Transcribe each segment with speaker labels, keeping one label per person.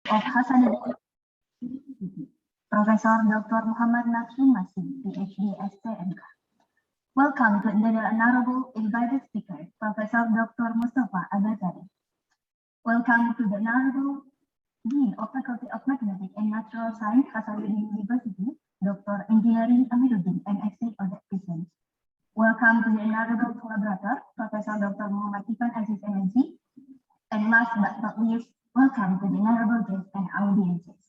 Speaker 1: of Hasanuddin University, Professor Dr. Muhammad Nasrul Masih, PhD, STMK. Welcome to the honorable invited speaker, Professor Dr. Mostafa Abbaszadeh. Welcome to the honorable Dean of Faculty of Mathematics and Natural Science, Hasanuddin University, Dr. Engineering Amiruddin, MSc Audit Present. Welcome to the honorable collaborator, Professor Dr. Muhammad Ifan Aziz MNC. And last but not least, welcome to the honorable guests and audiences.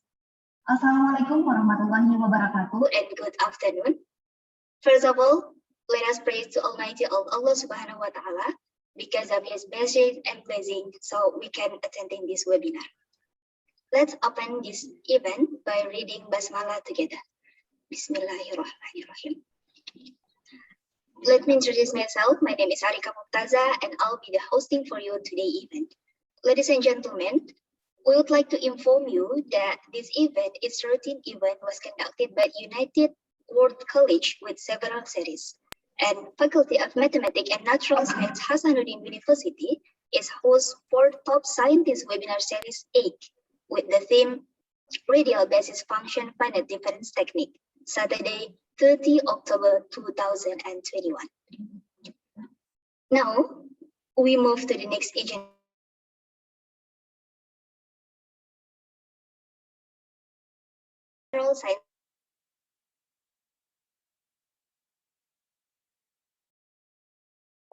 Speaker 1: Assalamualaikum warahmatullahi wabarakatuh and good afternoon. First of all, let us praise to Almighty Allah Subhanahu wa Ta'ala because of His blessing and blessing, so we can attend this webinar. Let's open this event by reading Basmalah together. Bismillahirrahmanirrahim. Let me introduce myself. My name is Amirkabir and I'll be the hosting for you today's event. Ladies and gentlemen, we would like to inform you that this event, its 13th event, was conducted by United World College with several series. And Faculty of Mathematics and Natural Science Hasanuddin University is host for Top Scientist Webinar Series 8 with the theme Radial Basis Function Finite Difference Technique, Saturday, 30 October 2021. Now, we move to the next agenda. Science.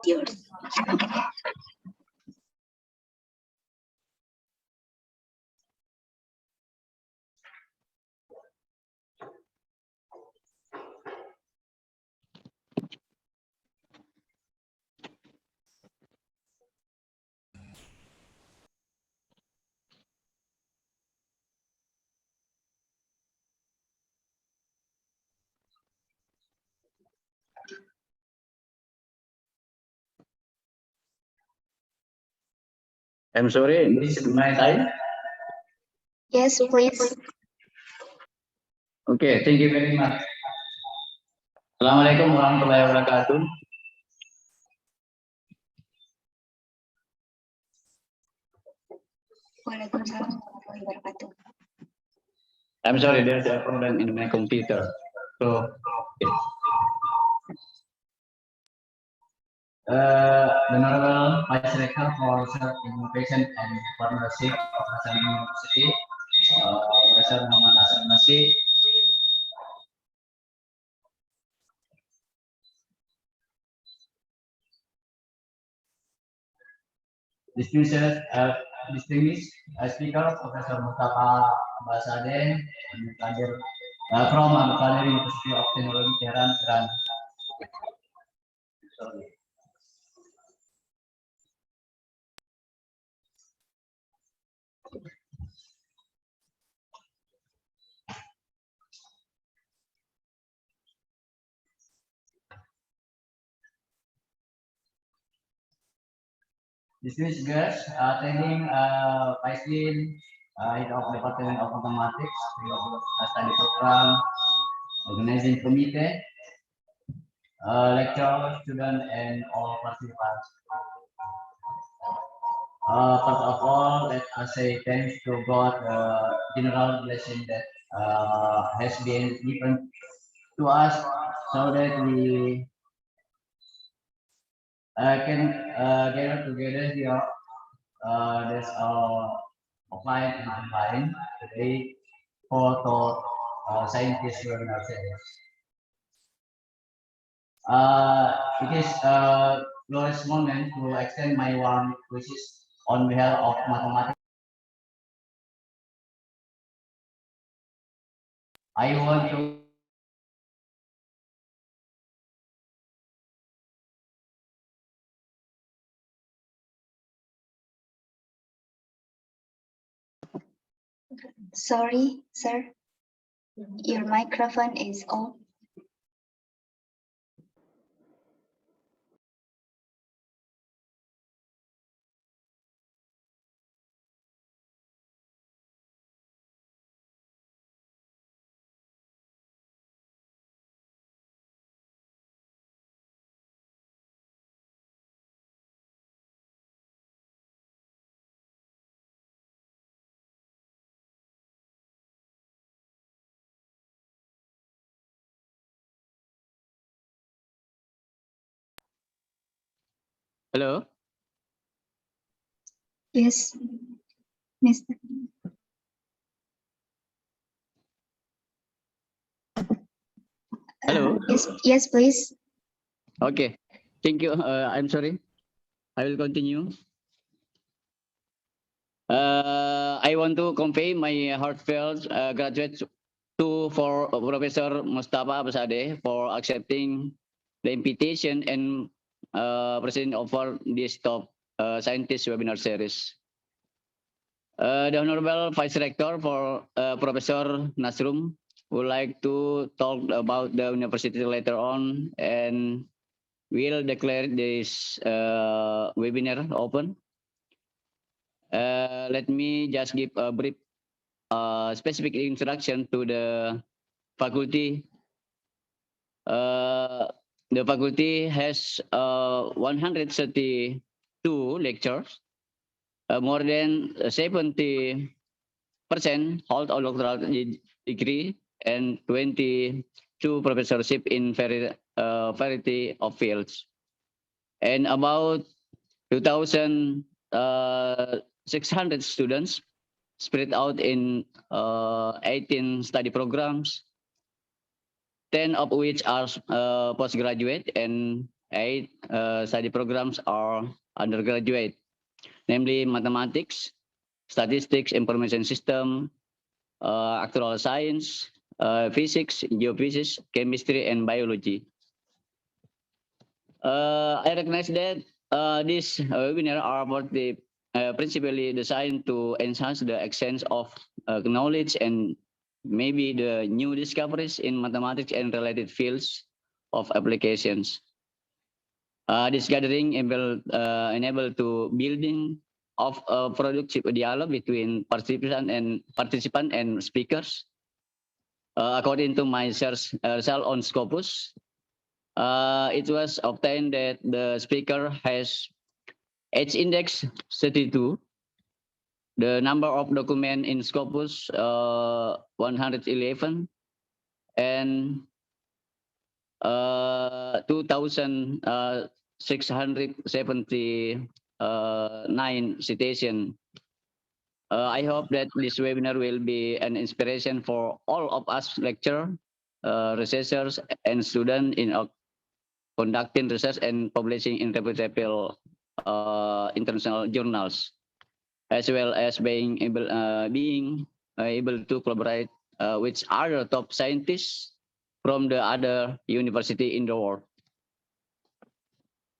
Speaker 1: Yours.
Speaker 2: I'm sorry, this is my time.
Speaker 1: Yes, please.
Speaker 2: Okay, thank you very much. Assalamualaikum warahmatullahi wabarakatuh.
Speaker 1: Waalaikumsalam warahmatullahi wabarakatuh.
Speaker 2: I'm sorry, there's a problem in my computer. So, okay. The Honorable Vice Rector for Innovation and Partnership of Hasanuddin University, Professor Muhammad Nasrul Masih. Distinguished speaker, Professor Mostafa Abbaszadeh, from Amirkabir University of Technology, Tehran, Iran. Sorry. Distinguished guests, attending Vice Dean, Head of Department of Mathematics, Study Program, Organizing Committee, lecturer, student, and all participants. First of all, let us say thanks to God, general blessing that has been given to us so that we can gather together here. There's offline and online today for scientist webinar series. It is a glorious moment to extend my warm wishes on behalf of mathematics. I want to
Speaker 1: Sorry, sir. Your microphone is on.
Speaker 3: Hello.
Speaker 1: Yes, Mr.
Speaker 3: Hello.
Speaker 1: Yes, please.
Speaker 3: Okay. Thank you. I'm sorry. I will continue. I want to convey my heartfelt gratitude for Professor Mostafa Abbaszadeh for accepting the invitation and presenting over this top scientist webinar series. The Honorable Vice Rector for Professor Nasrum would like to talk about the university later on and will declare this webinar open. Let me just give a brief specific introduction to the faculty. The faculty has 132 lectures, more than 70% hold a doctoral degree, and 22 professorship in variety of fields, and about 2,600 students spread out in 18 study programs, 10 of which are postgraduate and 8 study programs are undergraduate, namely mathematics, statistics, information system, actuarial science, physics, geophysics, chemistry, and biology. I recognize that this webinar are about the principally designed to enhance the exchange of knowledge and maybe the new discoveries in mathematics and related fields of applications. This gathering enable to building of a productive dialogue between participant and speakers. According to my search result on Scopus, it was obtained that the speaker has H index 32, the number of document in Scopus 111, and 2,679 citation. I hope that this webinar will be an inspiration for all of us lecturer, researchers, and students in conducting research and publishing in reputable international journals, as well as being able to collaborate with other top scientists from the other university in the world.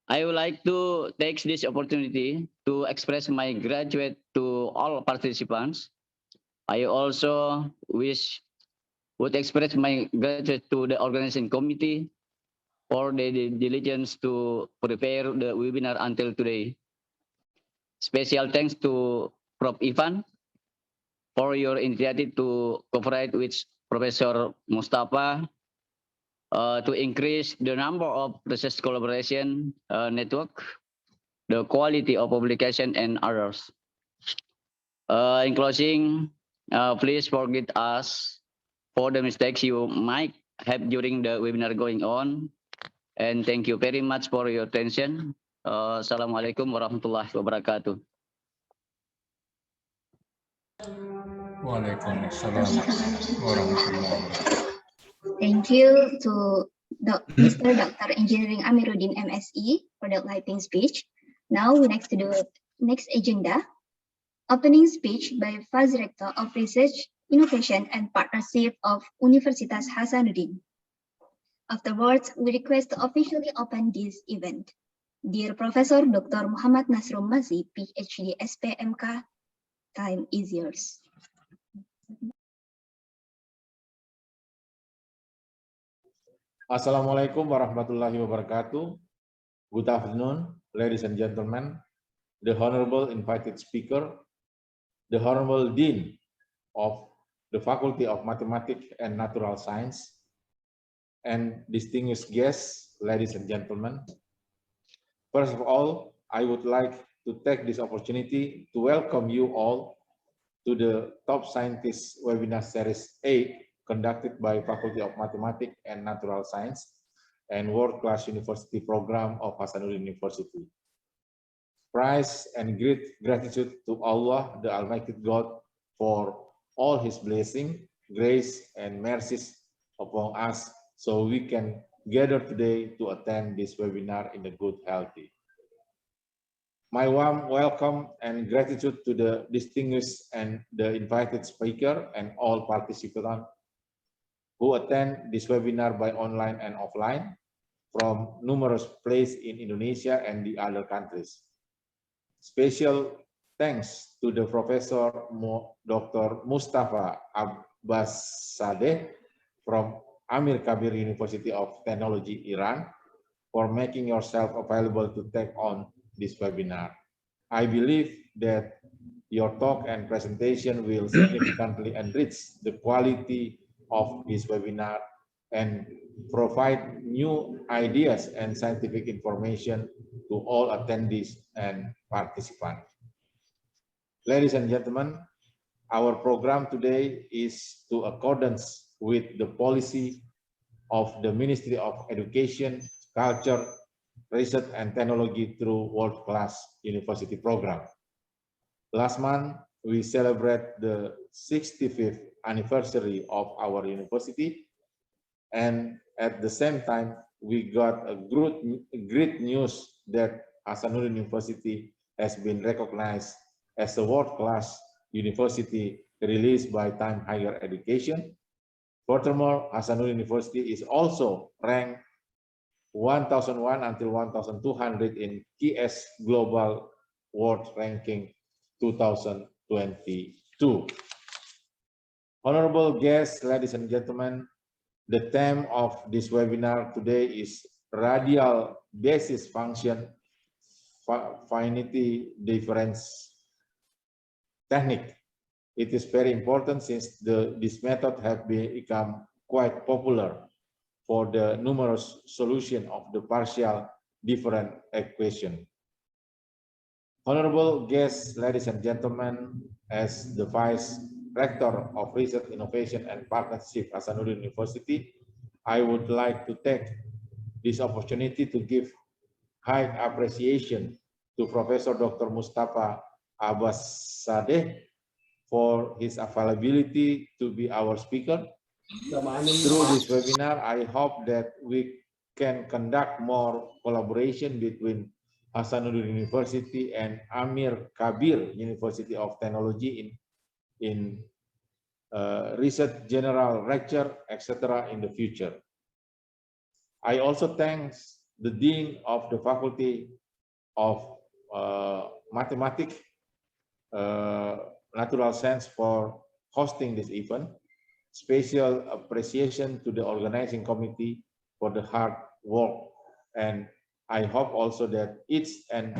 Speaker 3: I would like to take this opportunity to express my gratitude to all participants. I also would express my gratitude to the organizing committee for the diligence to prepare the webinar until today. Special thanks to Prof. Ivan for your initiative to cooperate with Professor Mostafa to increase the number of research collaboration network, the quality of publication, and others. In closing, please forgive us for the mistakes you might have during the webinar going on. And thank you very much for your attention. Assalamualaikum warahmatullahi wabarakatuh.
Speaker 4: Waalaikumsalam warahmatullahi wabarakatuh.
Speaker 1: Thank you to Mr. Dr. Engineering Amiruddin MSE for the lighting speech. Now we next to the next agenda, opening speech by Vice Rector of Research, Innovation and Partnership of Universitas Hasanuddin. Afterwards, we request to officially open this event. Dear Professor Dr. Muhammad Nasrum Mazi, PhD, SPMK, time is yours.
Speaker 4: Assalamualaikum warahmatullahi wabarakatuh. Good afternoon, ladies and gentlemen, the Honorable invited speaker, the Honorable Dean of the Faculty of Mathematics and Natural Science, and distinguished guests, ladies and gentlemen. First of all, I would like to take this opportunity to welcome you all to the Top Scientists Webinar Series 8 conducted by Faculty of Mathematics and Natural Science and World Class University Program of Hasanuddin University. Praise and great gratitude to Allah, the Almighty God, for all His blessing, grace, and mercies upon us, so we can gather today to attend this webinar in a good healthy. My warm welcome and gratitude to the distinguished and the invited speaker and all participants who attend this webinar by online and offline from numerous places in Indonesia and the other countries. Special thanks to the Professor Dr. Mostafa Abbaszadeh from Amirkabir University of Technology, Iran, for making yourself available to take on this webinar. I believe that your talk and presentation will significantly enrich the quality of this webinar and provide new ideas and scientific information to all attendees and participants. Ladies and gentlemen, our program today is to accordance with the policy of the Ministry of Education, Culture, Research and Technology through world-class university program. Last month, we celebrate the 65th anniversary of our university, and at the same time, we got a great news that Hasanuddin University has been recognized as a world-class university released by Time Higher Education. Furthermore, Hasanuddin University is also ranked 1001 until 1200 in KS Global World Ranking 2022. Honorable guests, ladies and gentlemen, the theme of this webinar today is Radial Basis Function Finite Difference Technique. It is very important since this method has become quite popular for the numerous solution of the partial different equation. Honorable guests, ladies and gentlemen, as the Vice Rector of Research, Innovation and Partnership at Hasanuddin University, I would like to take this opportunity to give high appreciation to Professor Dr. Mostafa Abbaszadeh for his availability to be our speaker. Through this webinar, I hope that we can conduct more collaboration between Hasanuddin University and Amirkabir University of Technology in research, general lecture, etc. in the future. I also thank the Dean of the Faculty of Mathematics, Natural Science for hosting this event. Special appreciation to the organizing committee for the hard work, and I hope also that each and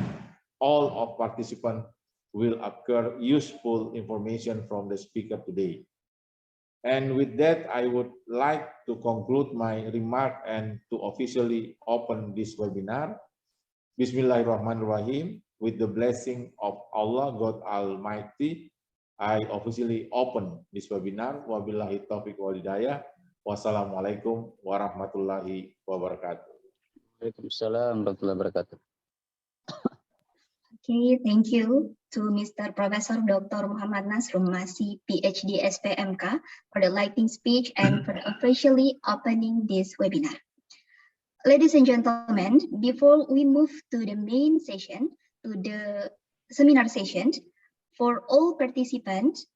Speaker 4: all of participants will acquire useful information from the speaker today. And with that, I would like to conclude my remark and to officially open this webinar. Bismillahirrahmanirrahim. With the blessing of Allah, God Almighty, I officially open this webinar. Wabillahi taufiq wal hidayah. Wassalamualaikum warahmatullahi wabarakatuh.
Speaker 3: Waalaikumsalam warahmatullahi wabarakatuh.
Speaker 1: Okay, thank you to Mr. Professor Dr. Muhammad Nasrum Masih, PhD SPMK, for the lighting speech and for officially opening this webinar. Ladies and gentlemen, before we move to the main session, to the seminar session, for all participants,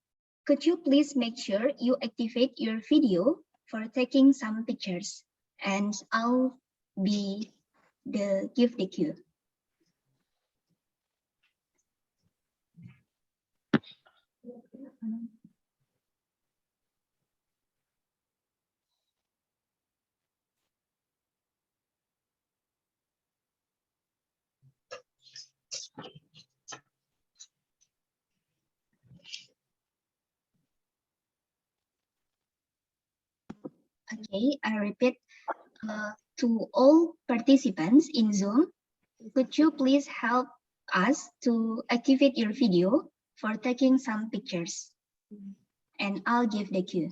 Speaker 1: could you please make sure you activate your video for taking some pictures, and I'll give the cue. Okay, I repeat, to all participants in Zoom, could you please help us to activate your video for taking some pictures? And I'll give the cue.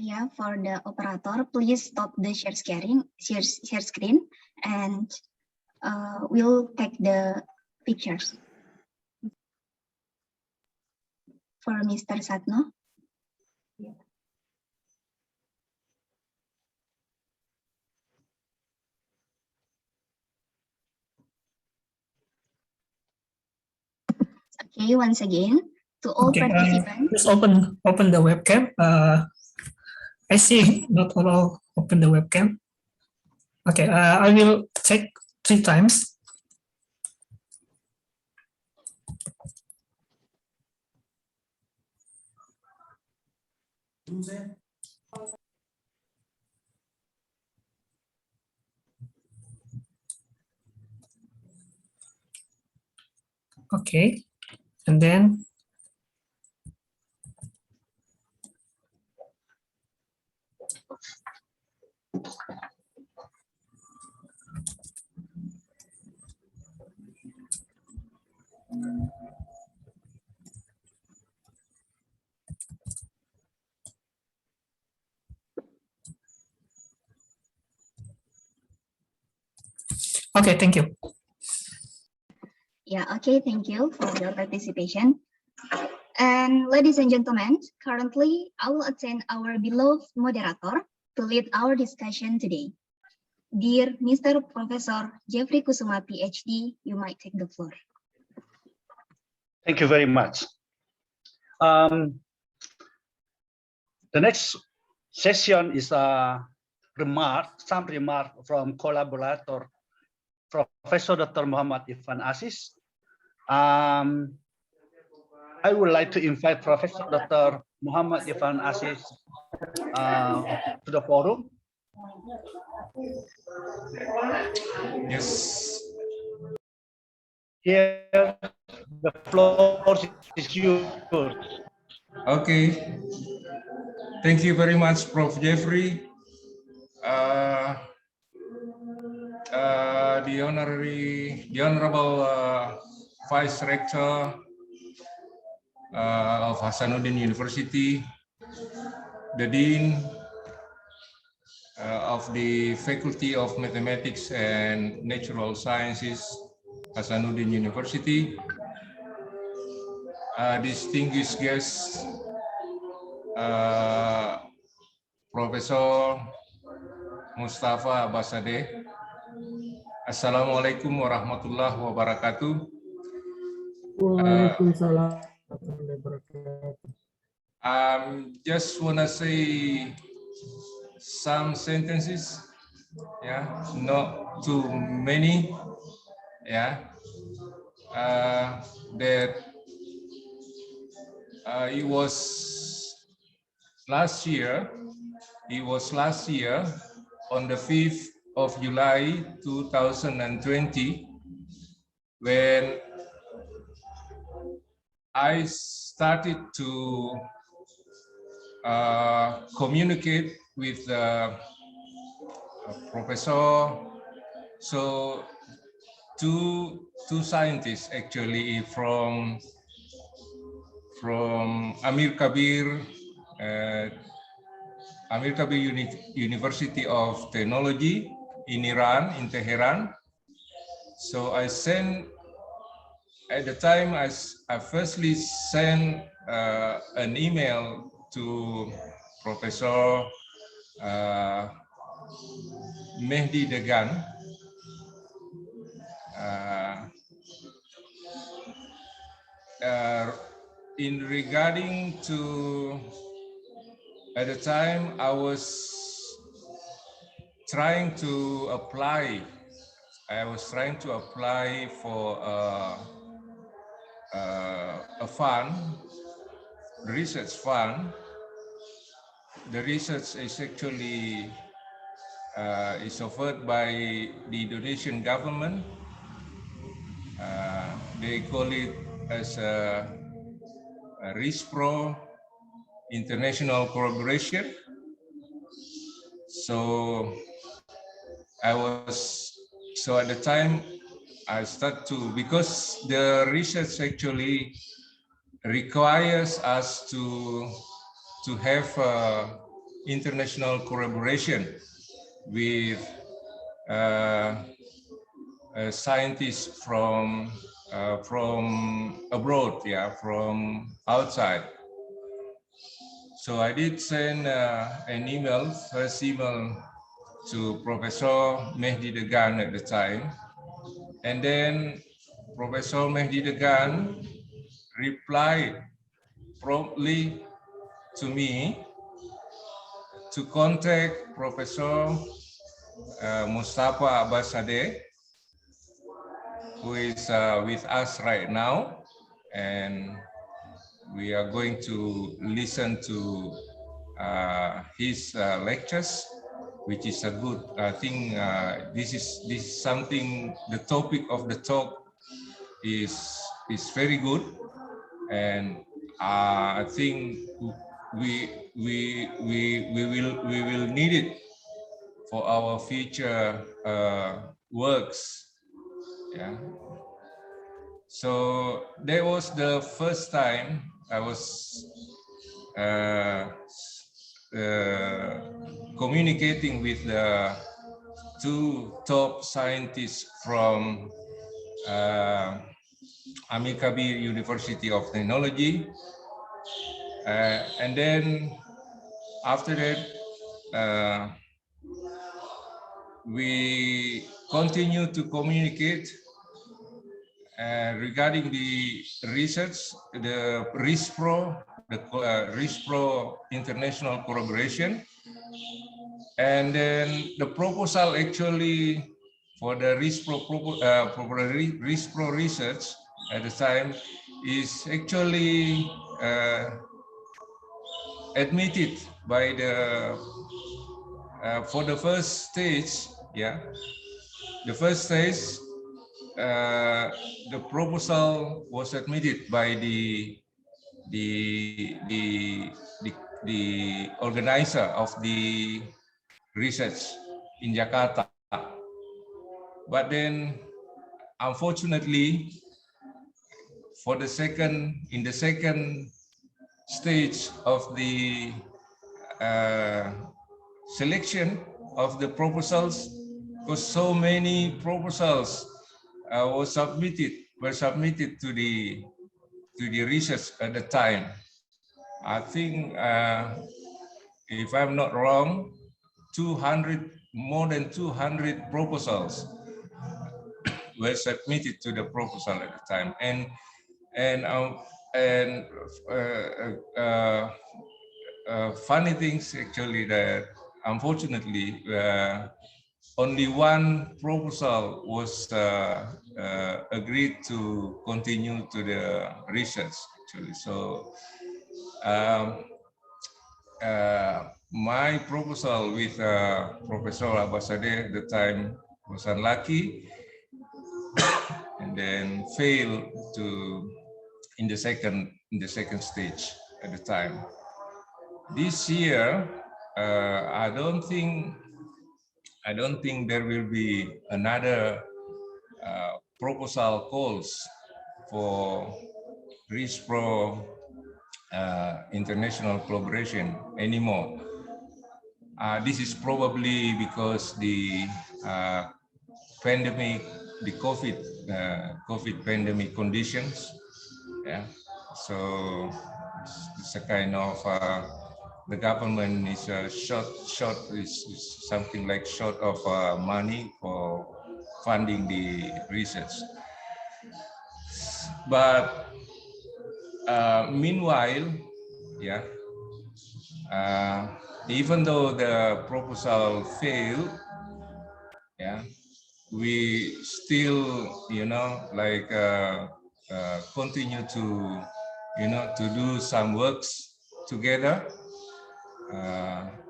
Speaker 1: Yeah, for the operator, please stop the share screen, and we'll take the pictures. For Mr. Satno. Okay, once again, to all participants.
Speaker 5: Just open the webcam. I see not all open the webcam. Okay, I will check 3 times. Okay, and then okay, thank you.
Speaker 1: Yeah, okay, thank you for your participation. And ladies and gentlemen, currently I will attend our beloved moderator to lead our discussion today. Dear Mr. Professor Jeffrey Kusuma, PhD, you might take the floor.
Speaker 6: Thank you very much. The next session is some remark from collaborator, Professor Dr. Muhammad Irfan Aziz. I would like to invite Professor Dr. Muhammad Irfan Aziz to the forum.
Speaker 7: Yes.
Speaker 6: Here, the floor is yours.
Speaker 7: Okay. Thank you very much, Prof. Jeffrey. The Honorable Vice Rector of Hasanuddin University, the Dean of the Faculty of Mathematics and Natural Sciences, Hasanuddin University, distinguished guests, Professor Mostafa Abbaszadeh. Assalamualaikum warahmatullahi wabarakatuh.
Speaker 5: Waalaikumsalam.
Speaker 7: Just wanna say some sentences, yeah, not too many, yeah. That it was last year. It was last year on the 5th of July 2020 when I started to communicate with the professor. So two scientists actually from Amirkabir, Amirkabir University of Technology in Iran, in Tehran. So I sent, at the time I firstly sent an email to Professor Mehdi Degan, in regarding to, at the time I was trying to apply. I was trying to apply for a fund, research fund. The research is actually is offered by the Indonesian government. They call it as a RISPRO, International Collaboration. So at the time I start to, because the research actually requires us to have international collaboration with scientists from abroad, yeah, from outside. So I did send an email, first email to Professor Mehdi Degan at the time. And then Professor Mehdi Degan replied promptly to me to contact Professor Mostafa Abbaszadeh, who is with us right now. And we are going to listen to his lectures, which is a good, I think this is something, the topic of the talk is very good. And I think we will need it for our future works. Yeah. So that was the first time I was communicating with the two top scientists from Amirkabir University of Technology. And then after that, we continue to communicate regarding the research, the RISPRO, the RISPRO international collaboration. And then the proposal actually for the RISPRO research at the time is actually admitted by the for the first stage, yeah. The first stage, the proposal was admitted by the organizer of the research in Jakarta. But then, unfortunately, for the in the second stage of the selection of the proposals, because so many proposals were submitted to the research at the time. I think, if I'm not wrong, more than 200 proposals were submitted to the proposal at the time, and funny things actually that unfortunately only one proposal was agreed to continue to the research actually. So my proposal with Professor Abbaszadeh at the time was unlucky and then failed in the second stage at the time. This year, I don't think there will be another proposal calls for RISPRO international collaboration anymore. This is probably because the pandemic, the COVID pandemic conditions. Yeah, so it's a kind of the government is short is something like short of money for funding the research. But meanwhile, yeah, even though the proposal failed, yeah, we still, like continue to, to do some works together.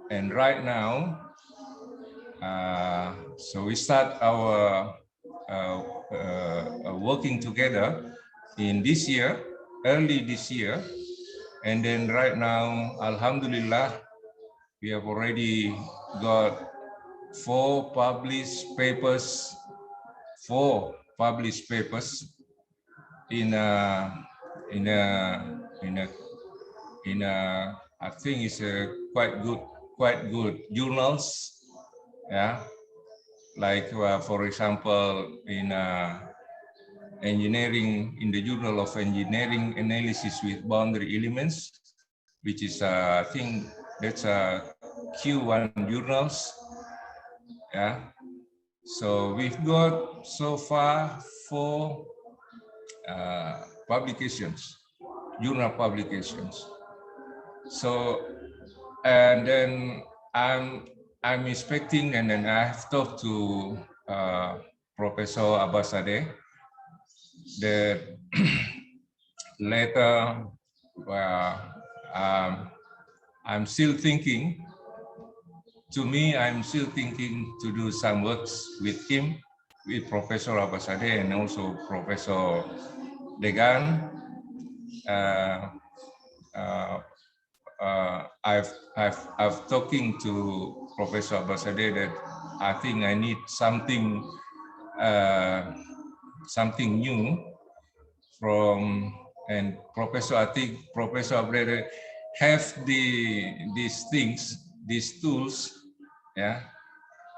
Speaker 7: And right now, so we start our working together in this year, early this year. And then right now, Alhamdulillah, we have already got 4 published papers in I think it's a quite good quite good journals, yeah, like for example in engineering, in the Journal of Engineering Analysis with Boundary Elements, which is I think that's a Q1 journals, yeah. So we've got so far 4 publications, journal publications. So, and then I'm expecting, and then I have talked to Professor Abbaszadeh that later, I'm still thinking. To me, I'm still thinking to do some works with him, with Professor Abbaszadeh and also Professor Degan. I've talking to Professor Abbaszadeh that I think I need something something new from, and Professor, I think Professor Abbaszadeh have these things, these tools, yeah,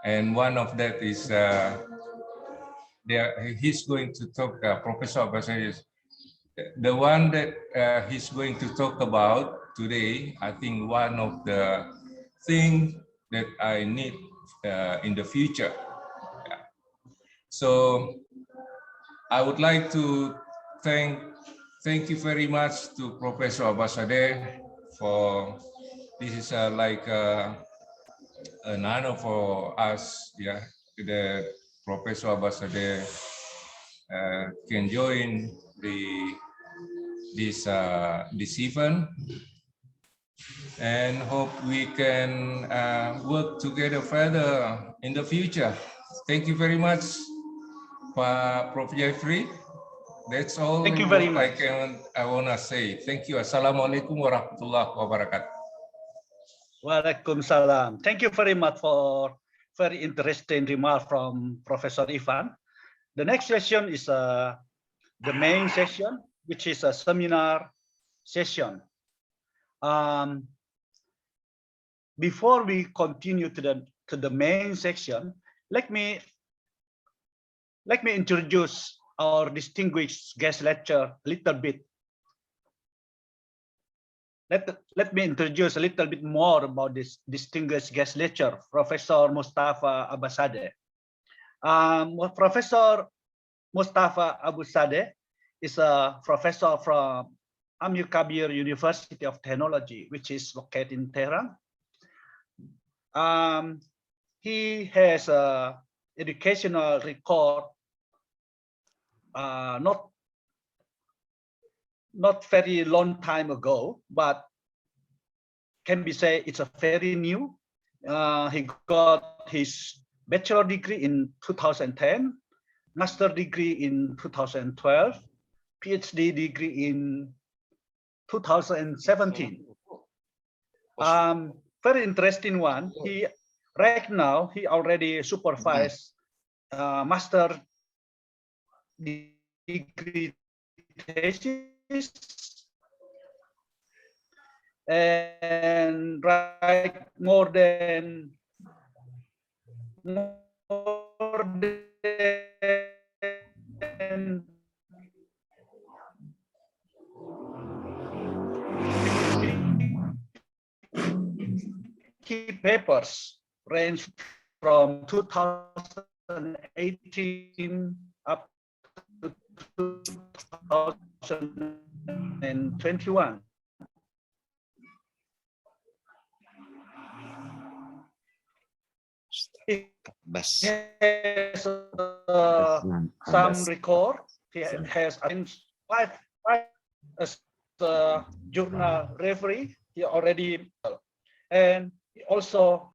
Speaker 7: and one of that is he's going to talk. Professor Abbaszadeh is the one that he's going to talk about today. I think one of the things that I need in the future. Yeah. So I would like to thank you very much to Professor Abbaszadeh for this is like an honor for us, yeah, that Professor Abbaszadeh can join this event, and hope we can work together further in the future. Thank you very much, Prof. Jeffrey. That's all.
Speaker 6: Thank you very much.
Speaker 7: I want to say. Thank you. Assalamualaikum warahmatullahi wabarakatuh.
Speaker 6: Waalaikumsalam. Thank you very much for very interesting remark from Professor Ivan. The next session is the main session, which is a seminar session. Before we continue to the main section, let me introduce our distinguished guest lecturer a little bit. Let me introduce a little bit more about this distinguished guest lecturer, Professor Mostafa Abbaszadeh. Professor Mostafa Abbaszadeh is a professor from Amirkabir University of Technology, which is located in Tehran. He has a educational record not very long time ago, but can be said it's a very new. He got his bachelor degree in 2010, master degree in 2012, PhD degree in 2017. Very interesting one. Right now he already supervised master degree thesis, and write more than key papers, range from 2018 up to 2021. He has some record. He has five as the journal referee. He already, and also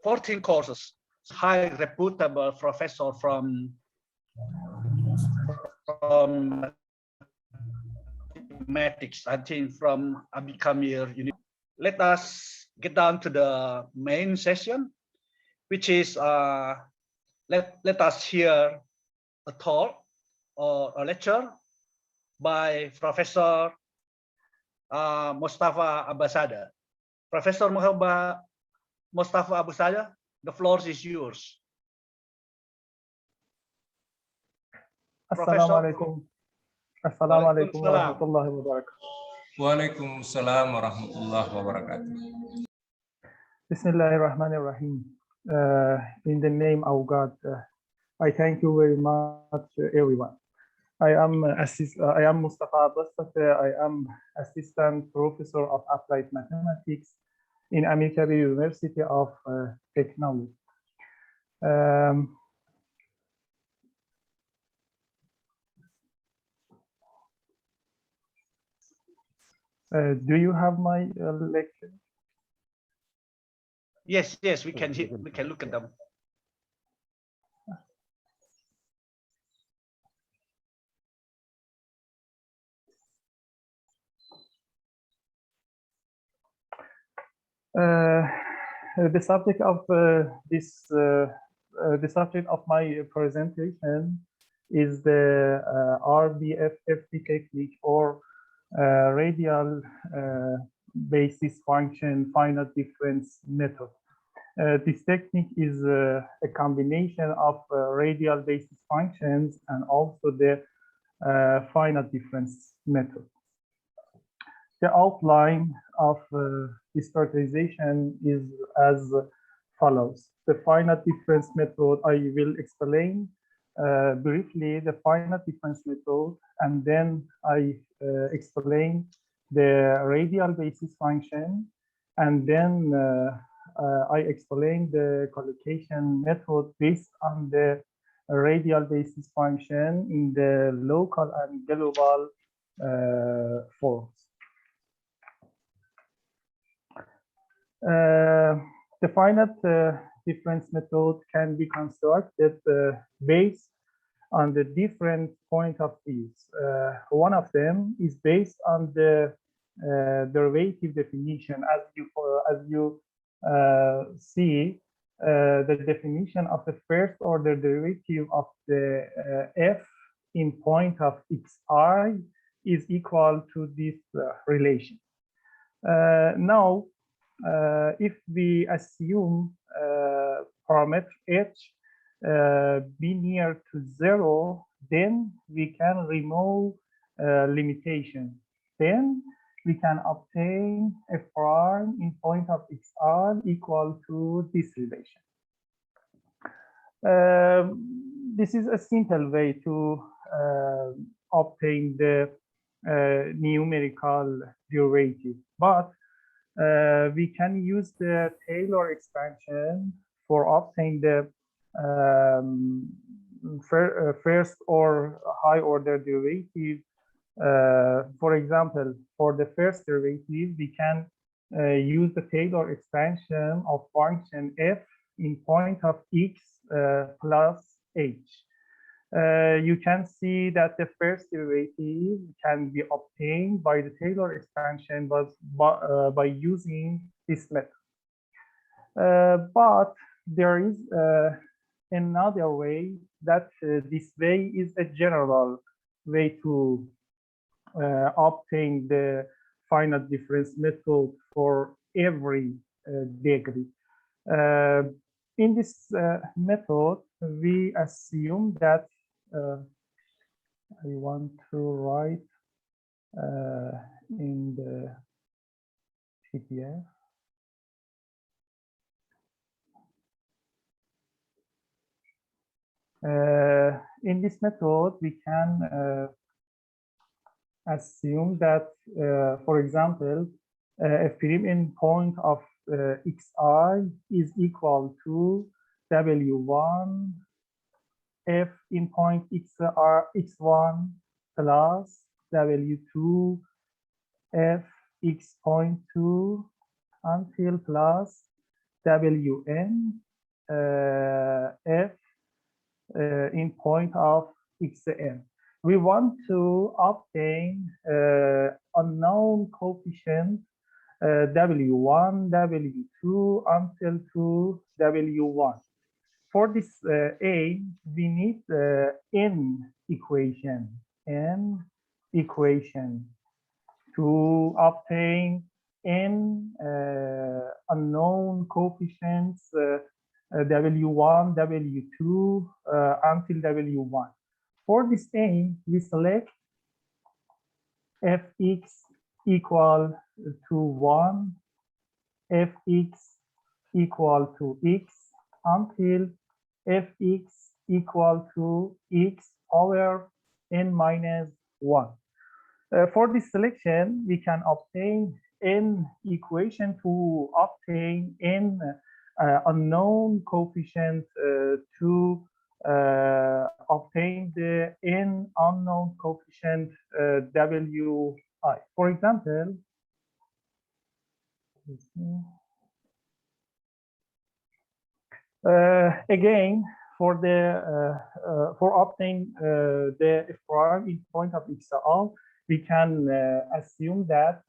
Speaker 6: 14 courses. High reputable professor from mathematics, I think from Amirkabir University. Let us get down to the main session, which is let us hear a talk or a lecture by Professor Mostafa Abbaszadeh. Professor Mostafa Abbaszadeh, the floor is yours.
Speaker 8: Assalamu alaikum. Assalamu alaikum wa rahmatullahi wa barakatuh.
Speaker 7: Waalaikumsalam warahmatullahi wabarakatuh.
Speaker 8: Bismillahirrahmanirrahim. In the name of God, I thank you very much, everyone. I am Mostafa Abbaszadeh. I am Assistant Professor of Applied Mathematics in Amirkabir University of Technology. Do you have my lecture?
Speaker 6: Yes, we can look at them.
Speaker 8: The subject of the subject of my presentation is the Rbft technique, or radial basis function finite difference method. This technique is a combination of radial basis functions and also the finite difference method. The outline of this characterization is as follows. The finite difference method, I will explain briefly the finite difference method, and then I explain the radial basis function, and then I explain the collocation method based on the radial basis function in the local and global forms. The finite difference method can be constructed based on the different point of views. One of them is based on the derivative definition. As you see, the definition of the first order derivative of the f in point of xi is equal to this relation. Now, if we assume parameter h be near to 0, then we can remove limitation. Then we can obtain a prime in point of xr equal to this relation. This is a simple way to obtain the numerical derivative, but we can use the Taylor expansion for obtaining the first or high order derivative. For example, for the first derivative, we can use the Taylor expansion of function f in point of x plus h. You can see that the first derivative can be obtained by the Taylor expansion by using this method. But there is another way that this way is a general way to obtain the finite difference method for every degree. In this method, we assume that I want to write in the PDF. In this method, we can assume that, for example, a prime in point of xi is equal to w1 f in point x1 plus w2 f x point 2 until plus wn f in point of xn. We want to obtain unknown coefficient w1, w2 until to w1. For this aim, we need n equation to obtain n unknown coefficients W1, W2 until W1. For this aim, we select fx equal to 1, fx equal to x until fx equal to x over n minus 1. For this selection, we can obtain n equation to obtain n unknown coefficient to obtain the n unknown coefficient wi. For example, again, for obtaining the f prime in point of xr, we can assume that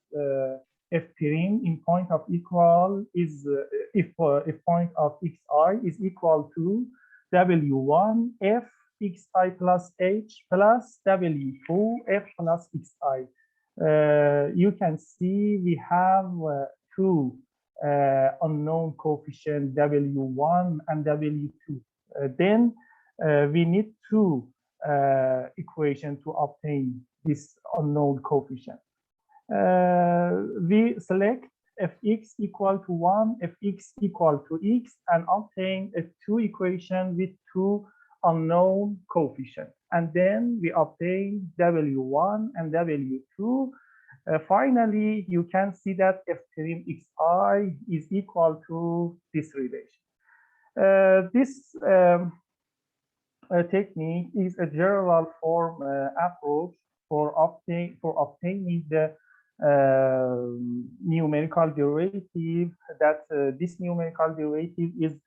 Speaker 8: f prime in point of equal is if point of xi is equal to w1 f xi plus h plus w2 f plus xi. You can see we have two unknown coefficient w1 and w2. Then we need two equations to obtain this unknown coefficient. We select fx equal to 1, fx equal to x, and obtain two equations with two unknown coefficients. And then we obtain w1 and w2. Finally, you can see that f prime xi is equal to this relation. This technique is a general form approach for obtaining the numerical derivative. That this numerical derivative is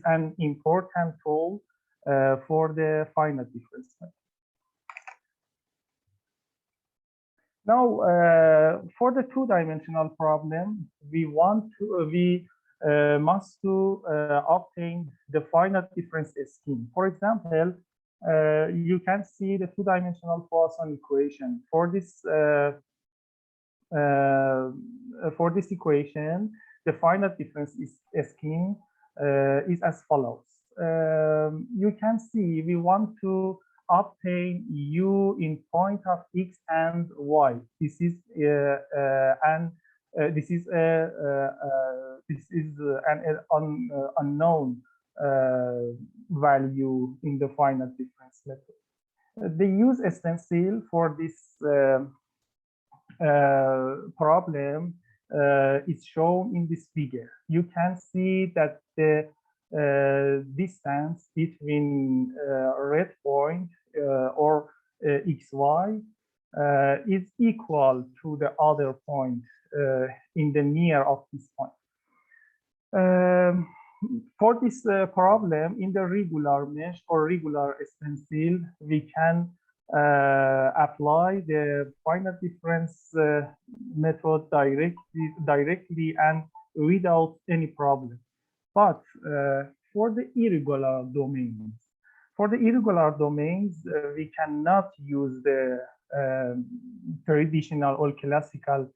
Speaker 8: an important tool for the finite difference method. Now, for the two-dimensional problem, we must obtain the finite difference scheme. For example, you can see the two-dimensional Poisson equation. For this equation, the finite difference scheme is as follows. You can see we want to obtain u in point of x and y. This is an unknown value in the finite difference method. The use stencil for this problem is shown in this figure. You can see that the distance between red point or xy is equal to the other point in the near of this point. For this problem, in the regular mesh or regular stencil, we can apply the finite difference method directly and without any problem. But for the irregular domains, we cannot use the traditional or classical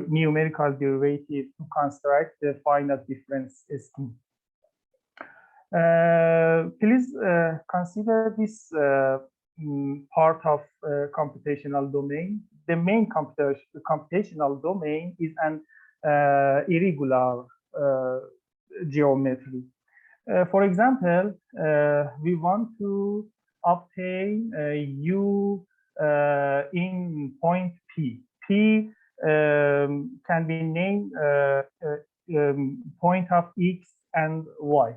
Speaker 8: numerical derivative to construct the finite difference scheme. Please consider this part of computational domain. The main computational domain is an irregular geometry. For example, we want to obtain u in point P. P can be named point of x and y.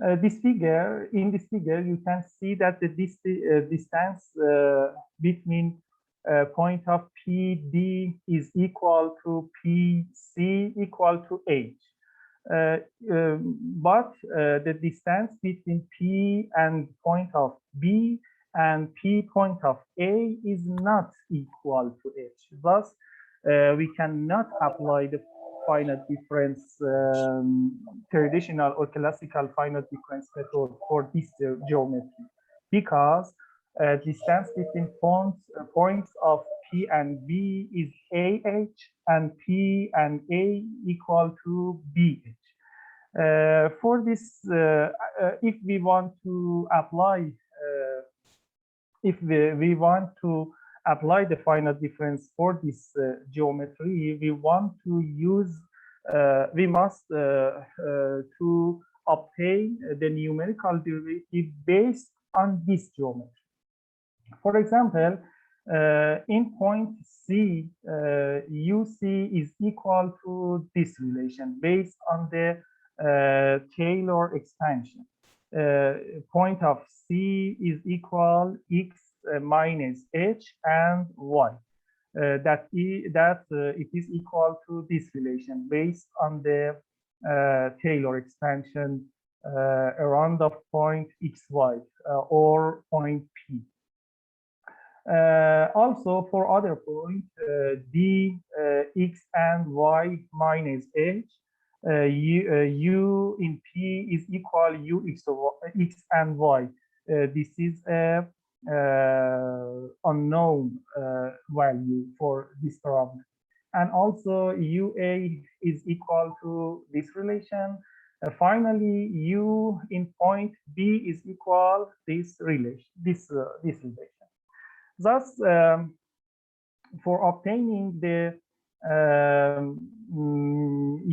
Speaker 8: In this figure, you can see that the distance between point of PD is equal to PC equal to h. But the distance between P and point of B and P point of A is not equal to h. Thus, we cannot apply the finite difference traditional or classical finite difference method for this geometry, because Distance between points of P and B is AH, and P and A equal to BH. For this, if we want to apply, we want to apply the finite difference for this geometry, we want to use, we must to obtain the numerical derivative based on this geometry. For example, in point C, UC is equal to this relation based on the Taylor expansion. Point of C is equal X minus H and Y. It is equal to this relation based on the Taylor expansion around the point XY or point P. Also for other point D, X and Y minus H, U in P is equal X and Y. This is a unknown value for this problem. And also UA is equal to this relation. Finally, U in point B is equal this relation. This relation. Thus, for obtaining the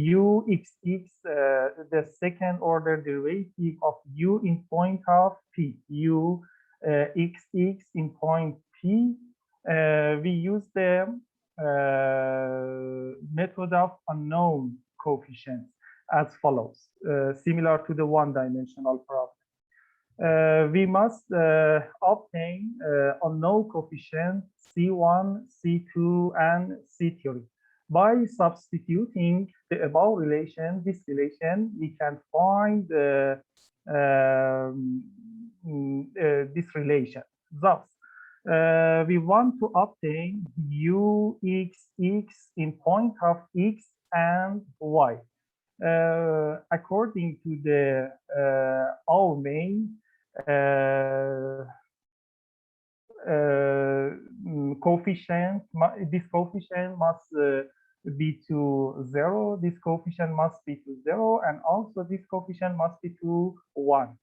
Speaker 8: UXX, the second order derivative of U in point of P, UXX in point P, we use the method of unknown coefficients as follows, similar to the one-dimensional problem. We must obtain unknown coefficients C1, C2, and C3. By substituting the above relation, this relation, we can find this relation. Thus, we want to obtain UXX in point of X and Y. According to the our main coefficient, this coefficient must be to 0, this coefficient must be to 0, and also this coefficient must be to 1,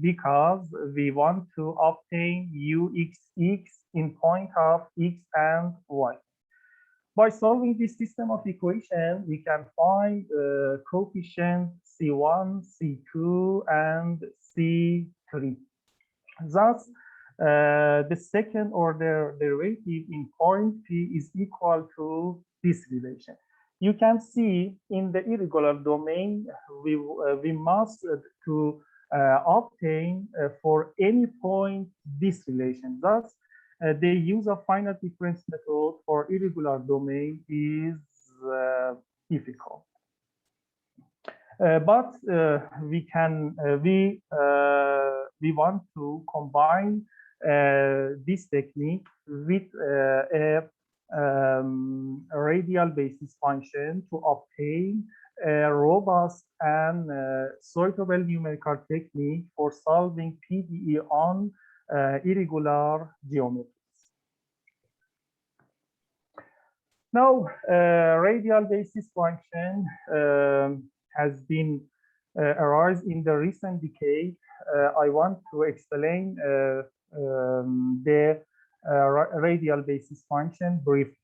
Speaker 8: because we want to obtain UXX in point of X and Y. By solving this system of equation, we can find coefficient C1, C2, and C3. Thus, the second order derivative in point P is equal to this relation. You can see in the irregular domain, we must to obtain for any point this relation. Thus, the use of finite difference method for irregular domain is difficult. But we want to combine this technique with a radial basis function to obtain a robust and suitable numerical technique for solving PDE on irregular geometries. Now, radial basis function has been arise in the recent decade. I want to explain the radial basis function briefly.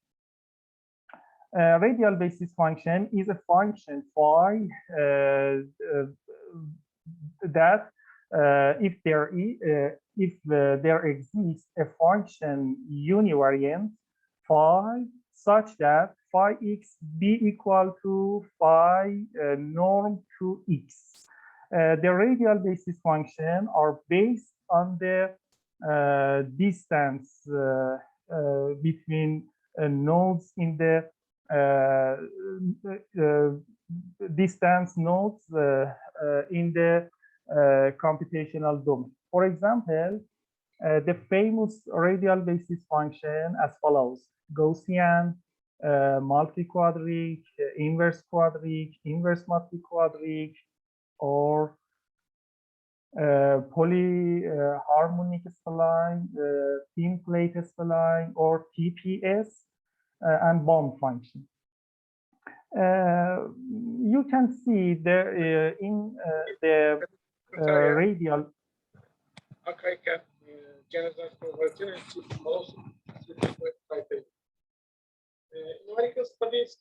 Speaker 8: Radial basis function is a function phi that if there exists a function univariant phi such that phi x be equal to phi norm to x. The radial basis function are based on the distance between nodes in the distance nodes in the computational domain. For example, the famous radial basis function as follows: Gaussian, multi-quadric, inverse quadric, inverse multi-quadric, or polyharmonic spline, thin plate spline, or TPS, and bond function. You can see there in the radial.
Speaker 9: Okay, can generate convergence also numerical studies.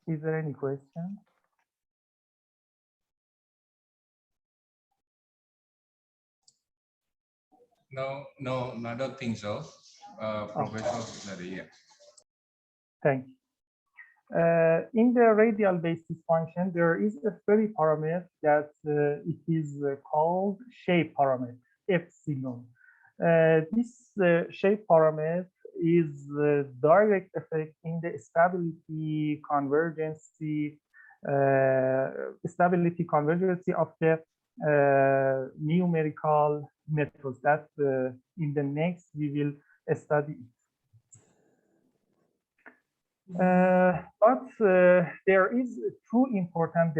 Speaker 8: Is there any question?
Speaker 7: No, I don't think so. Professor, yeah.
Speaker 8: Thank you. In the radial basis function, there is a very parameter that it is called shape parameter, epsilon. This shape parameter is direct effect in the stability convergency of the numerical methods that in the next we will study. But there is two important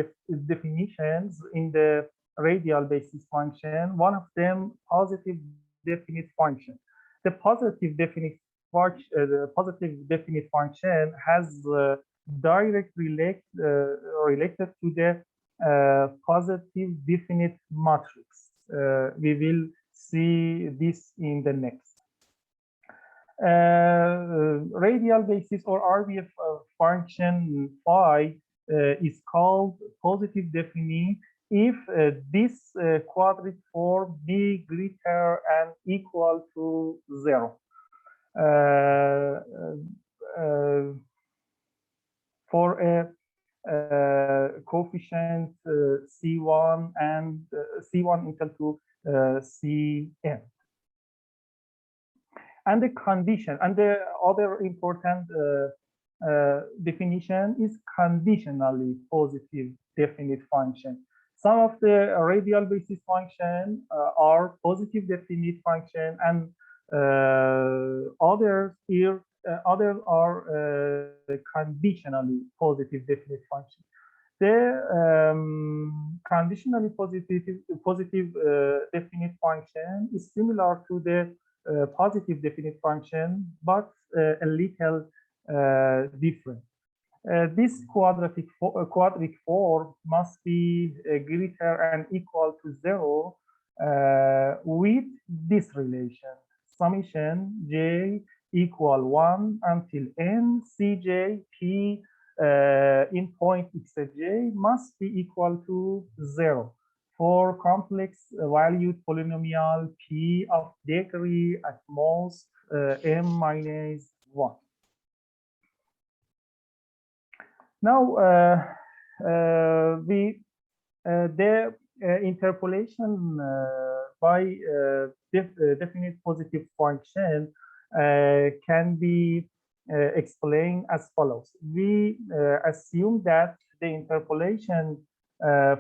Speaker 8: definitions in the radial basis function. One of them, positive definite function. The positive definite function has direct related to the positive definite matrix. We will see this in the next. Radial basis or RBF function phi is called positive definite if this quadratic form be greater and equal to 0. For a coefficient C1 and C1 equal to Cn. And the condition, and the other important definition is conditionally positive definite function. Some of the radial basis function are positive definite function, and others are conditionally positive definite function. The conditionally positive definite function is similar to the positive definite function, but a little different. This quadratic form must be greater and equal to 0 with this relation, summation j equal 1 until n cj p in point xj must be equal to 0 for complex valued polynomial p of degree at most m minus 1. Now, the interpolation by definite positive function can be explained as follows. We assume that the interpolation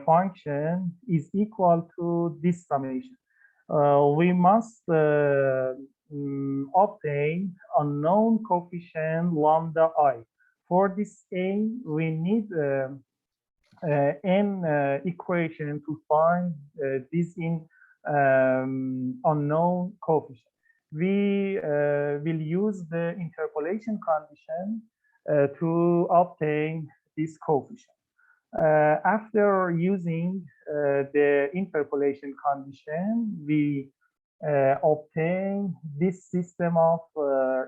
Speaker 8: function is equal to this summation. We must obtain unknown coefficient lambda I. For this aim, we need an equation to find this in unknown coefficient. We will use the interpolation condition to obtain this coefficient. After using the interpolation condition, we obtain this system of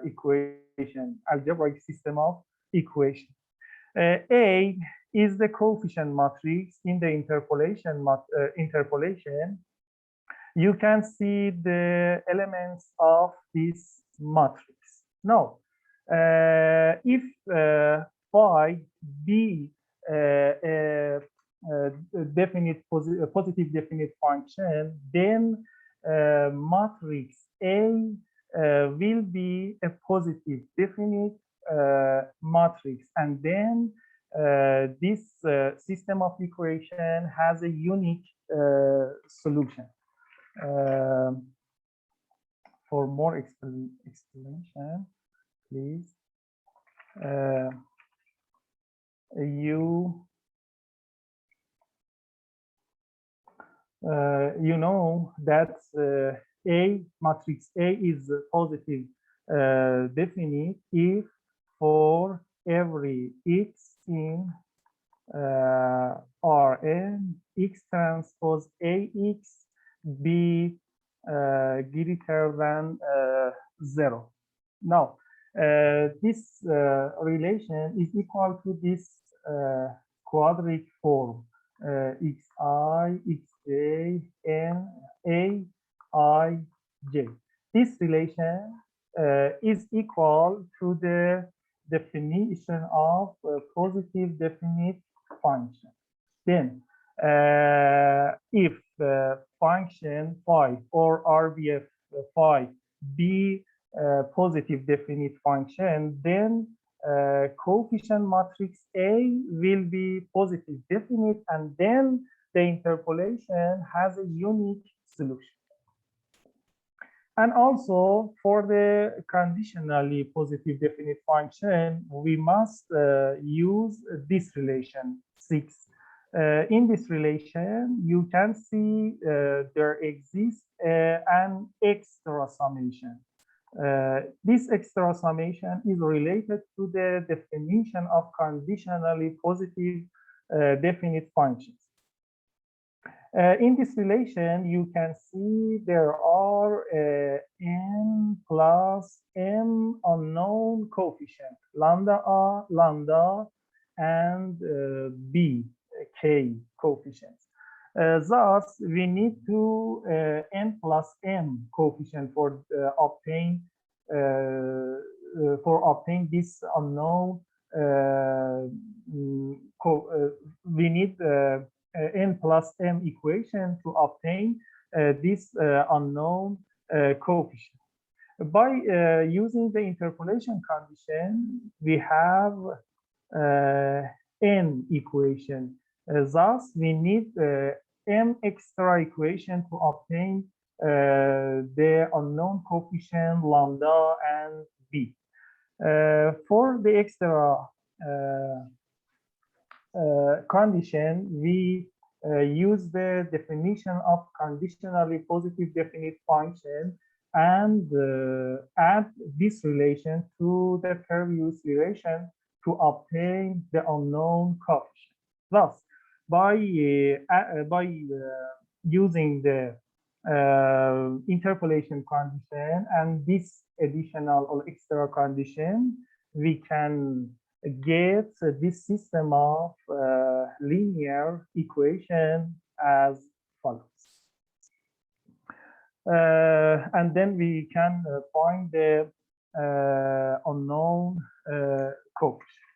Speaker 8: equation, algebraic system of equation. A is the coefficient matrix in the interpolation. You can see the elements of this matrix. Now, if phi be a positive definite function, then matrix A will be a positive definite matrix, and then this system of equation has a unique solution. For more explanation, please. you know that A matrix A is positive definite if for every x in Rn x transpose Ax be greater than 0. Now, this relation is equal to this quadratic form xi, xj, n, a, I, j. This relation is equal to the definition of positive definite function. Then, if function phi or RBF phi be positive definite function, then coefficient matrix A will be positive definite, and then the interpolation has a unique solution. And also for the conditionally positive definite function, we must use this relation 6. In this relation, you can see there exists an extra summation. This extra summation is related to the definition of conditionally positive definite functions. In this relation, you can see there are n plus m unknown coefficients, lambda a, lambda, and b, k coefficients. Thus, we need to n plus m coefficient for obtain this unknown. We need n plus m equation to obtain this unknown coefficient. By using the interpolation condition, we have n equation. Thus, we need m extra equation to obtain the unknown coefficient lambda and b. For the extra condition, we use the definition of conditionally positive definite function and add this relation to the previous relation to obtain the unknown coefficient. Thus, by using the interpolation condition and this additional or extra condition, we can get this system of linear equation as follows. And then we can find the unknown coefficient.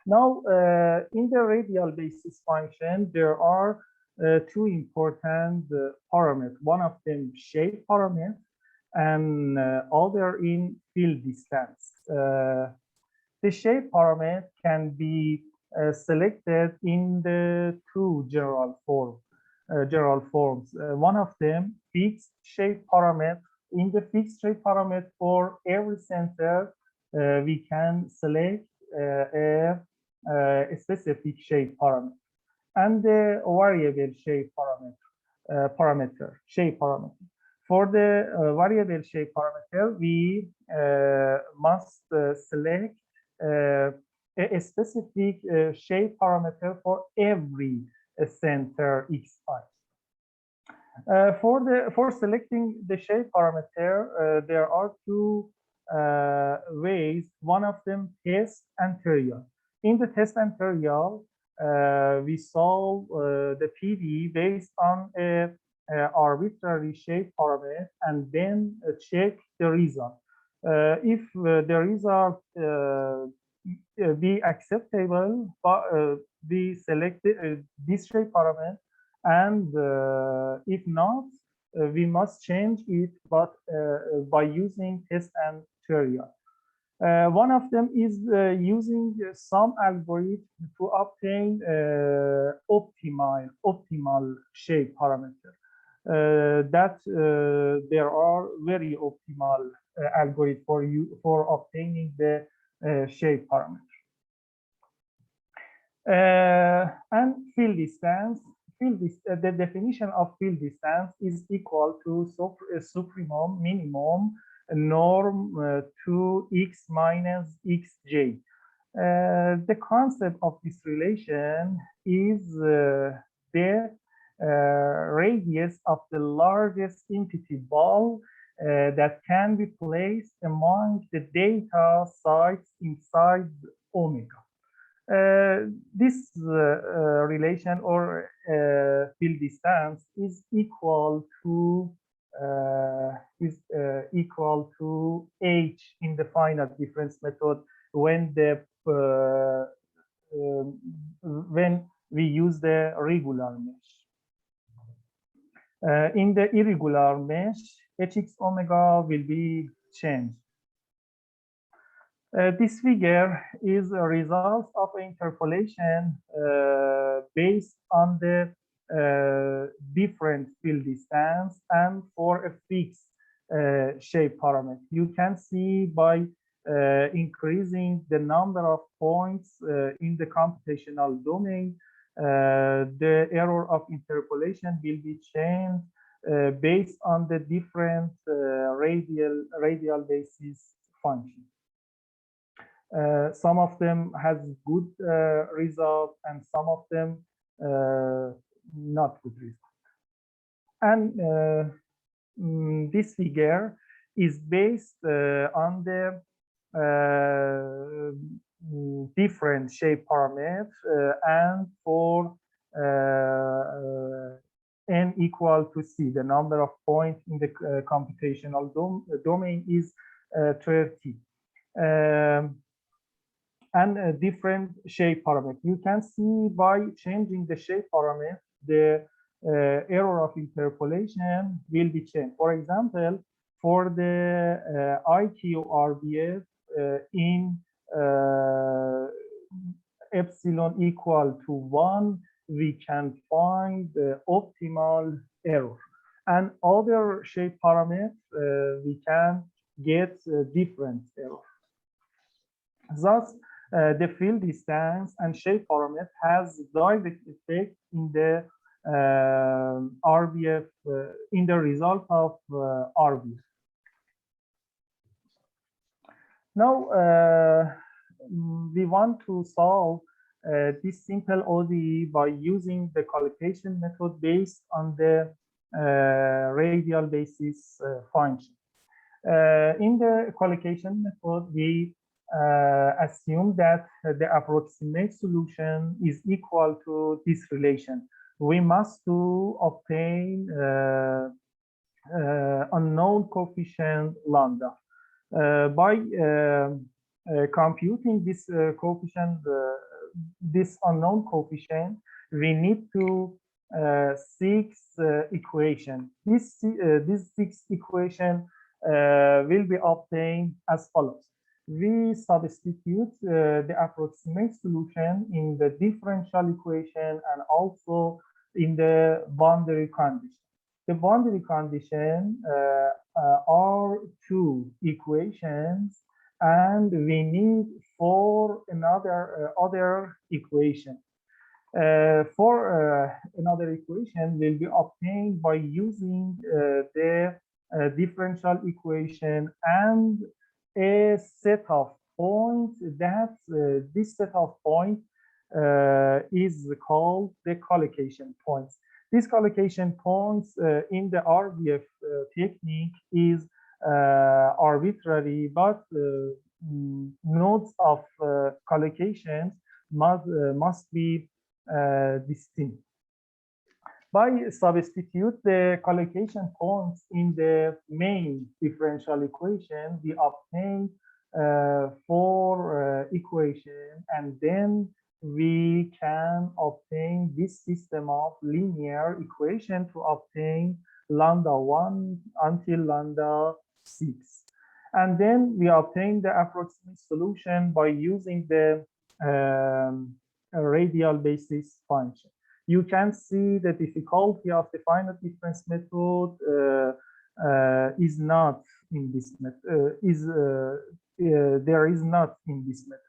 Speaker 8: Now, in the radial basis function, there are two important parameters. One of them shape parameter, and other in field distance. The shape parameter can be selected in the two general forms. One of them fixed shape parameter. In the fixed shape parameter, for every center, we can select a specific shape parameter, and the variable shape parameter. For the variable shape parameter, we must select a specific shape parameter for every center xi. For selecting the shape parameter, there are two ways. One of them test and trial. In the test and trial, we solve the PD based on a arbitrary shape parameter and then check the result. If the result be acceptable, we select this shape parameter, and if not, we must change it, but by using test and trial. One of them is using some algorithm to obtain optimal shape parameter. There are very optimal algorithm for obtaining the shape parameter. And field distance. The definition of field distance is equal to supremum minimum norm 2x minus xj. The concept of this relation is the radius of the largest entity ball that can be placed among the data sites inside omega. This relation or field distance is equal to h in the finite difference method when we use the regular mesh. In the irregular mesh, hx omega will be changed. This figure is a result of interpolation based on the different field distance and for a fixed shape parameter. You can see by increasing the number of points in the computational domain, the error of interpolation will be changed based on the different radial basis function. Some of them has good result and some of them not good result. And this figure is based on the different shape parameters and for n equal to c, the number of points in the computational domain is 30. And a different shape parameter. You can see by changing the shape parameter, the error of interpolation will be changed. For example, for the IQ RBF in epsilon equal to 1, we can find the optimal error. And other shape parameters, we can get different error. Thus, the field distance and shape parameter has direct effect in the RBF, in the result of RBF. Now, we want to solve this simple ODE by using the collocation method based on the radial basis function. In the collocation method, we assume that the approximate solution is equal to this relation. We must to obtain unknown coefficient lambda. By computing this coefficient, this unknown coefficient, we need to six equation. This six equation will be obtained as follows. We substitute the approximate solution in the differential equation and also in the boundary condition. The boundary condition are two equations, and we need for another other equation. For another equation will be obtained by using the differential equation and a set of points that this set of points is called the collocation points. These collocation points in the RBF technique is arbitrary, but nodes of collocations must be distinct. By substitute the collocation points in the main differential equation, we obtain four equations, and then we can obtain this system of linear equation to obtain lambda 1 until lambda 6. And then we obtain the approximate solution by using the radial basis function. You can see the difficulty of the finite difference method is not in this method. There is not in this method.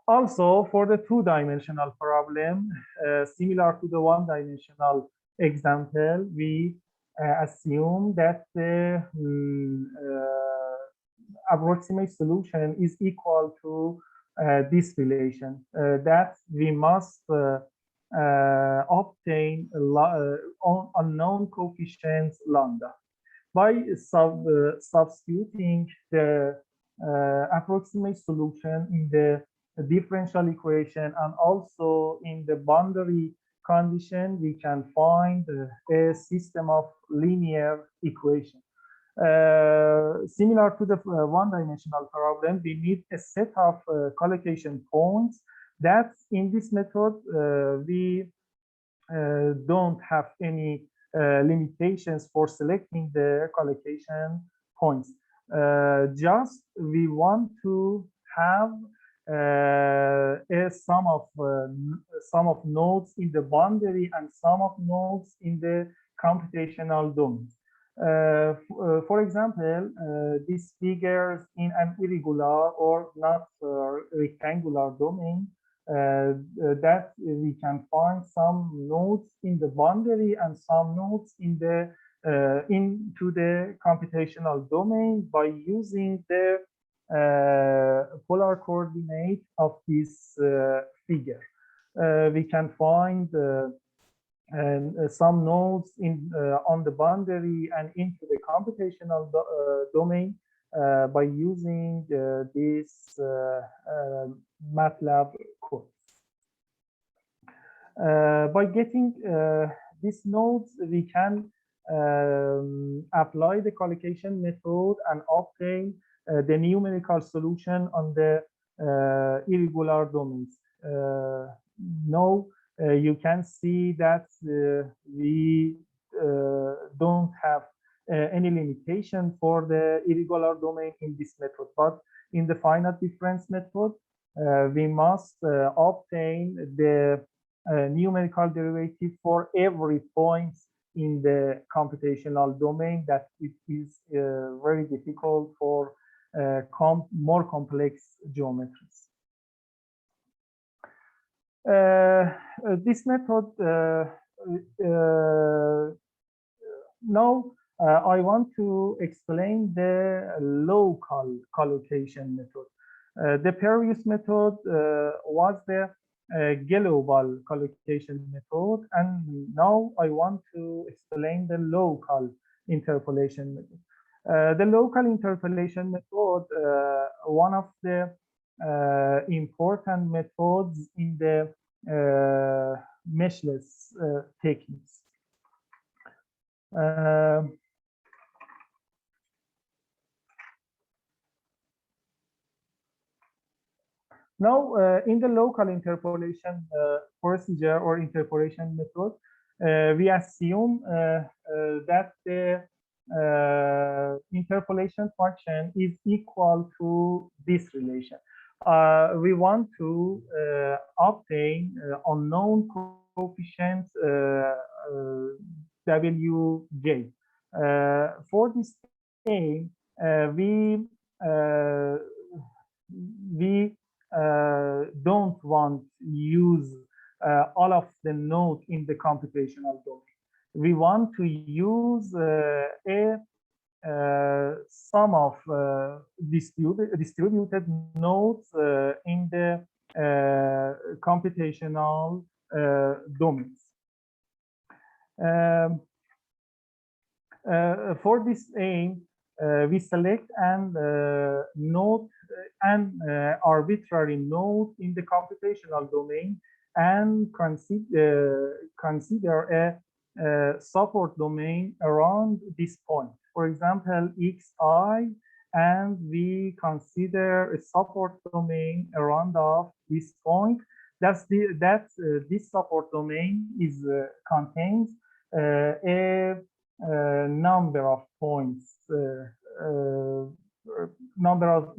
Speaker 8: Also, for the two-dimensional problem, similar to the one-dimensional example, we assume that the approximate solution is equal to this relation, that we must obtain unknown coefficients lambda by substituting the approximate solution in the differential equation and also in the boundary condition. We can find a system of linear equation. Similar to the one-dimensional problem, we need a set of collocation points that in this method we don't have any limitations for selecting the collocation points. Just we want to have a sum of nodes in the boundary and sum of nodes in the computational domain. For example, these figures in an irregular or not rectangular domain, that we can find some nodes in the boundary and some nodes in the into the computational domain by using the polar coordinate of this figure. We can find some nodes in on the boundary and into the computational domain by using this MATLAB code. By getting these nodes, we can apply the collocation method and obtain the numerical solution on the irregular domains. Now you can see that we don't have any limitation for the irregular domain in this method, but in the finite difference method, we must obtain the numerical derivative for every point in the computational domain. That it is very difficult for more complex geometries. This method, now I want to explain the local collocation method. The previous method was the global collocation method, and now I want to explain the local interpolation method. The local interpolation method, one of the important methods in the meshless techniques. Now, in the local interpolation procedure or interpolation method, we assume that the interpolation function is equal to this relation. We want to obtain unknown coefficients Wj. For this aim, we don't want to use all of the nodes in the computational domain. We want to use a sum of distributed nodes in the computational domains. For this aim, we select an node, an arbitrary node in the computational domain, and consider a support domain around this point. For example, xi, and we consider a support domain around of this point. This support domain is contains a number of points, number of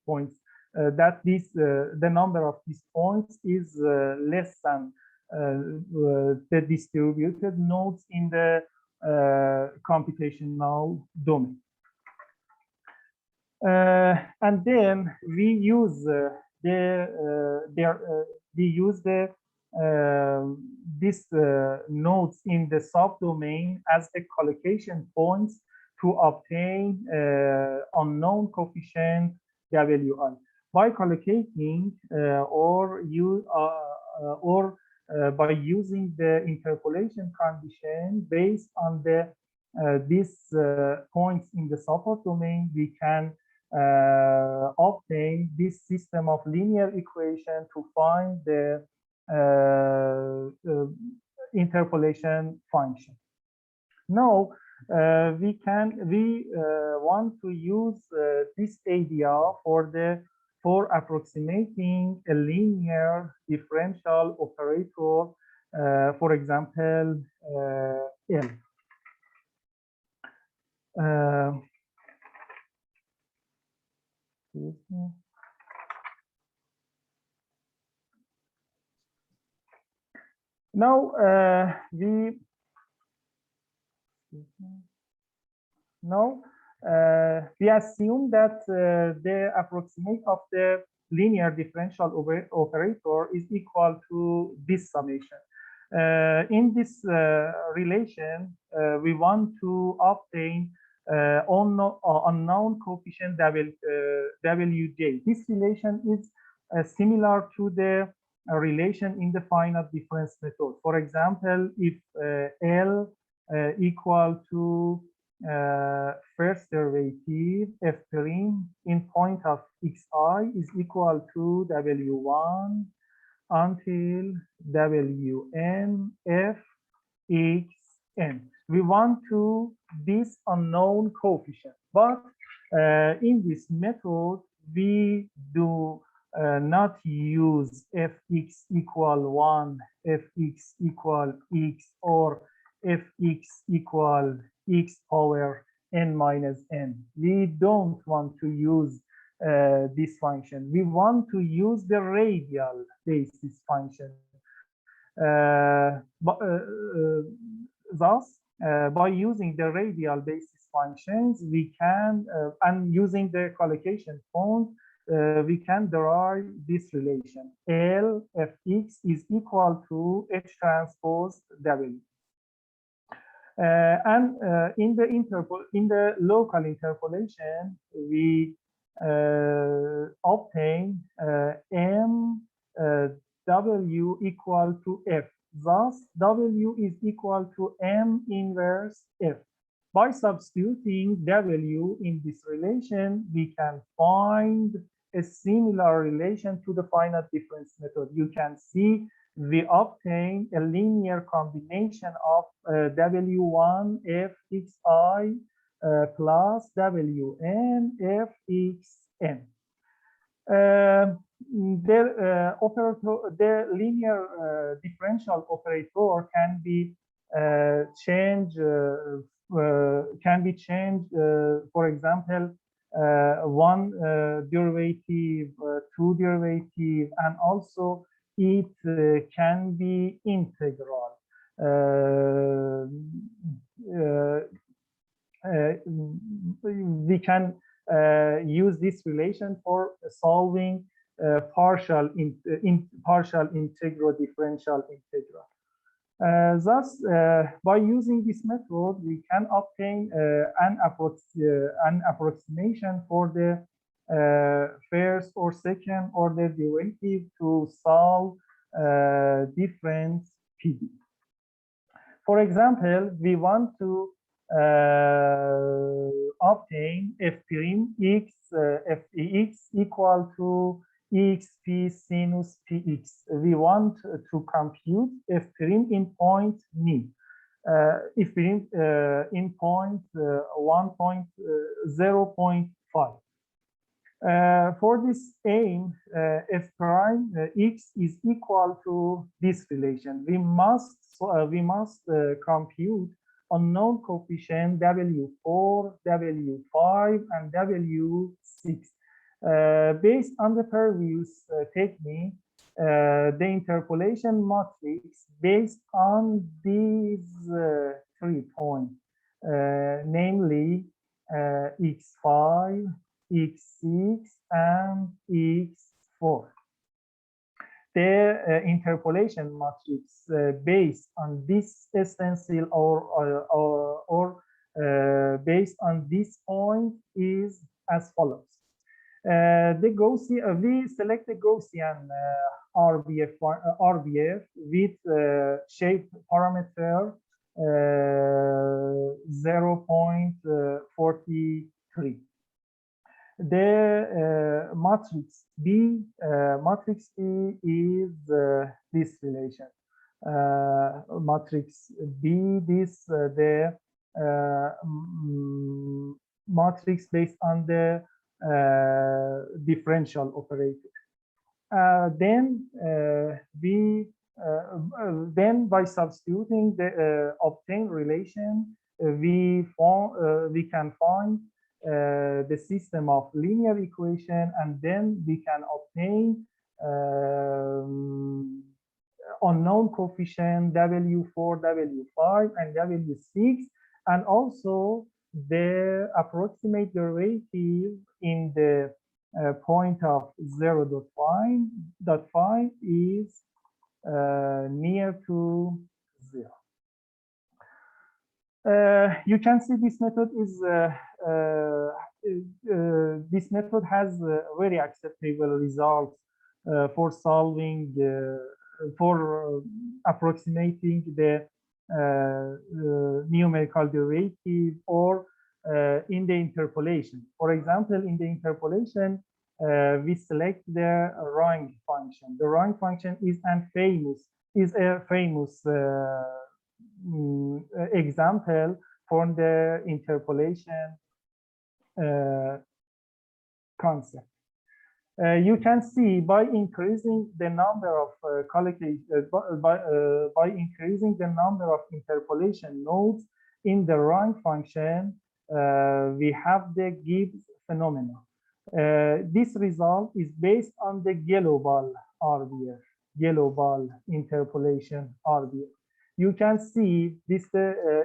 Speaker 8: points. The number of these points is less than the distributed nodes in the computational domain. And then we use these nodes in the subdomain as a collocation points to obtain unknown coefficient Wi. By collocating by using the interpolation condition based on these points in the support domain, we can obtain this system of linear equation to find the interpolation function. Now we want to use this idea for approximating a linear differential operator, for example, L. Now we assume that the approximate of the linear differential operator is equal to this summation. In this relation, we want to obtain unknown coefficient Wj. This relation is similar to the relation in the finite difference method. For example, if L equal to first derivative f prime in point of xi is equal to w1 until wn f xn. We want to this unknown coefficient, but in this method we do not use fx equal 1, fx equal x, or fx equal x power n minus n. We don't want to use this function. We want to use the radial basis function. Thus, by using the radial basis functions, we can, and using the collocation point, we can derive this relation. L fx is equal to h transpose w. And in the local interpolation, we obtain m w equal to f. Thus, w is equal to m inverse f. By substituting w in this relation, we can find a similar relation to the finite difference method. You can see we obtain a linear combination of w1 fxi plus wn fxn. The linear differential operator can be changed. For example, one derivative, two derivative, and also it can be integral. We can use this relation for solving partial integral differential integral. Thus, by using this method, we can obtain an approximation for the first or second order derivative to solve different PD. For example, we want to obtain f prime x fx equal to exp sinus px. We want to compute f prime in point me. If prime in point 1.0.5. For this aim, f prime x is equal to this relation. We must compute unknown coefficient w4, w5, and w6. Based on the previous technique, the interpolation matrix based on these 3 points, namely x5, x6, and x4. The interpolation matrix based on this stencil or based on this point is as follows. The Gaussian, we select the Gaussian RBF with shape parameter 0.43. The matrix B is this relation. Matrix B, this the matrix based on the differential operator. Then by substituting the obtained relation, we can find the system of linear equation, and then we can obtain unknown coefficient W4, W5, and W6, and also the approximate derivative in the point of 0.5 is near to 0. You can see this method is this method has very acceptable results for solving for approximating the numerical derivative or in the interpolation. For example, in the interpolation, we select the rank function. The rank function is a famous example from the interpolation concept. You can see by increasing the number of by increasing the number of interpolation nodes in the rank function, we have the Gibbs phenomenon. This result is based on the global RBF, global interpolation RBF. You can see this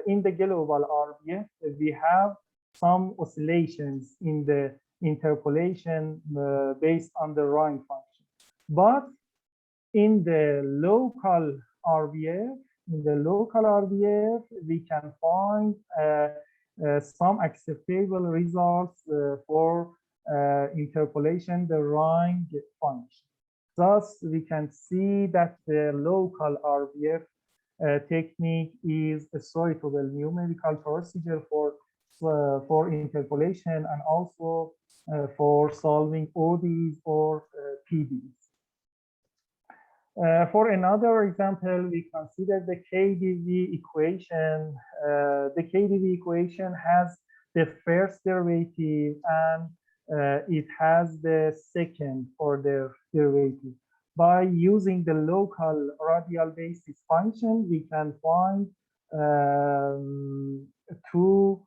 Speaker 8: in the global RBF, we have some oscillations in the interpolation based on the rank function. But in the local RBF, we can find some acceptable results for interpolation the rank function. Thus, we can see that the local RBF technique is a suitable numerical procedure for interpolation and also for solving ODEs or PDEs. For another example, we consider the KdV equation. The KdV equation has the first derivative and it has the second order derivative. By using the local radial basis function, we can find two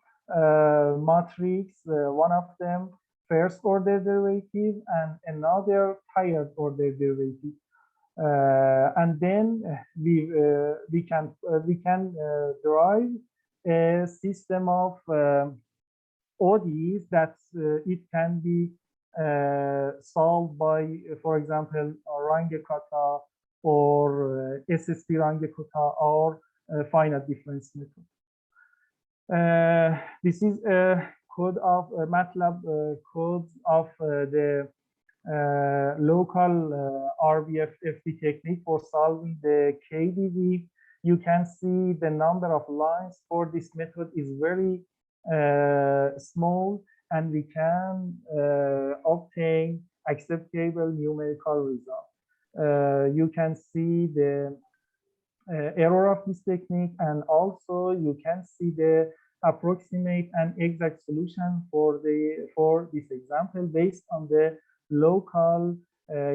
Speaker 8: matrix, one of them first order derivative and another higher order derivative. And then we can derive a system of ODEs that it can be solved by, for example, Runge-Kutta or SSP Runge-Kutta or finite difference method. This is a code of MATLAB code of the local Rbft technique for solving the KdV. You can see the number of lines for this method is very small, and we can obtain acceptable numerical result. You can see the error of this technique, and also you can see the approximate and exact solution for this example based on the local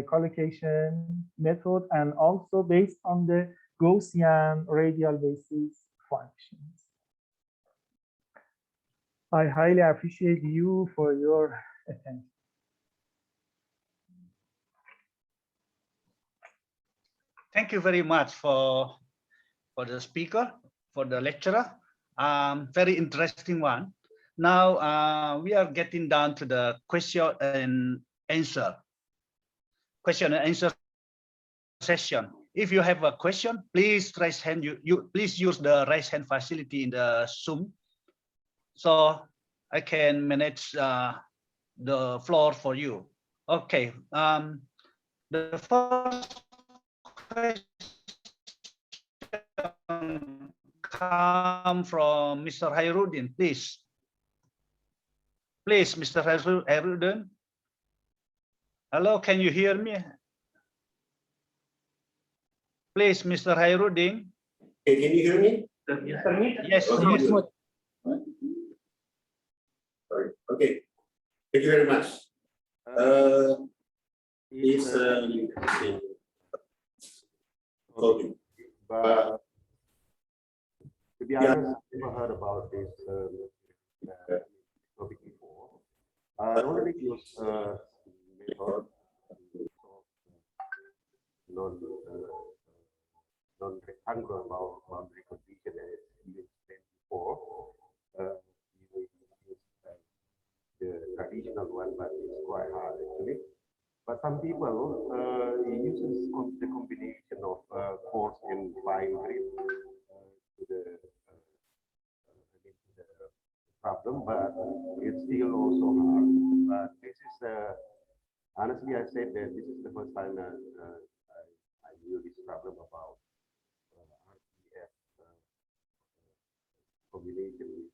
Speaker 8: collocation method and also based on the Gaussian radial basis functions. I highly appreciate you for your attention.
Speaker 6: Thank you very much for the speaker, for the lecturer. very interesting one. Now we are getting down to the question and answer session. If you have a question, please raise hand. You please use the raise hand facility in the Zoom, so I can manage the floor for you. Okay. The first question come from Mr. Hairudin, please. Please, Mr. Hairudin. Hello, can you hear me? Please, Mr. Hairudin.
Speaker 10: Okay, can you hear me?
Speaker 6: Yes.
Speaker 10: Okay,
Speaker 6: Yes.
Speaker 10: good. Sorry. Okay. Thank you very much. It's interesting topic, but
Speaker 11: to be honest, I've never heard about this topic before. I already use method non-rectangular boundary condition as you explained before. We use the traditional one, but it's quite hard actually. But some people uses the combination of coarse and fine grit to the problem, but it's still also hard. But this is honestly, I said that this is the first time I knew this problem about RBF combination with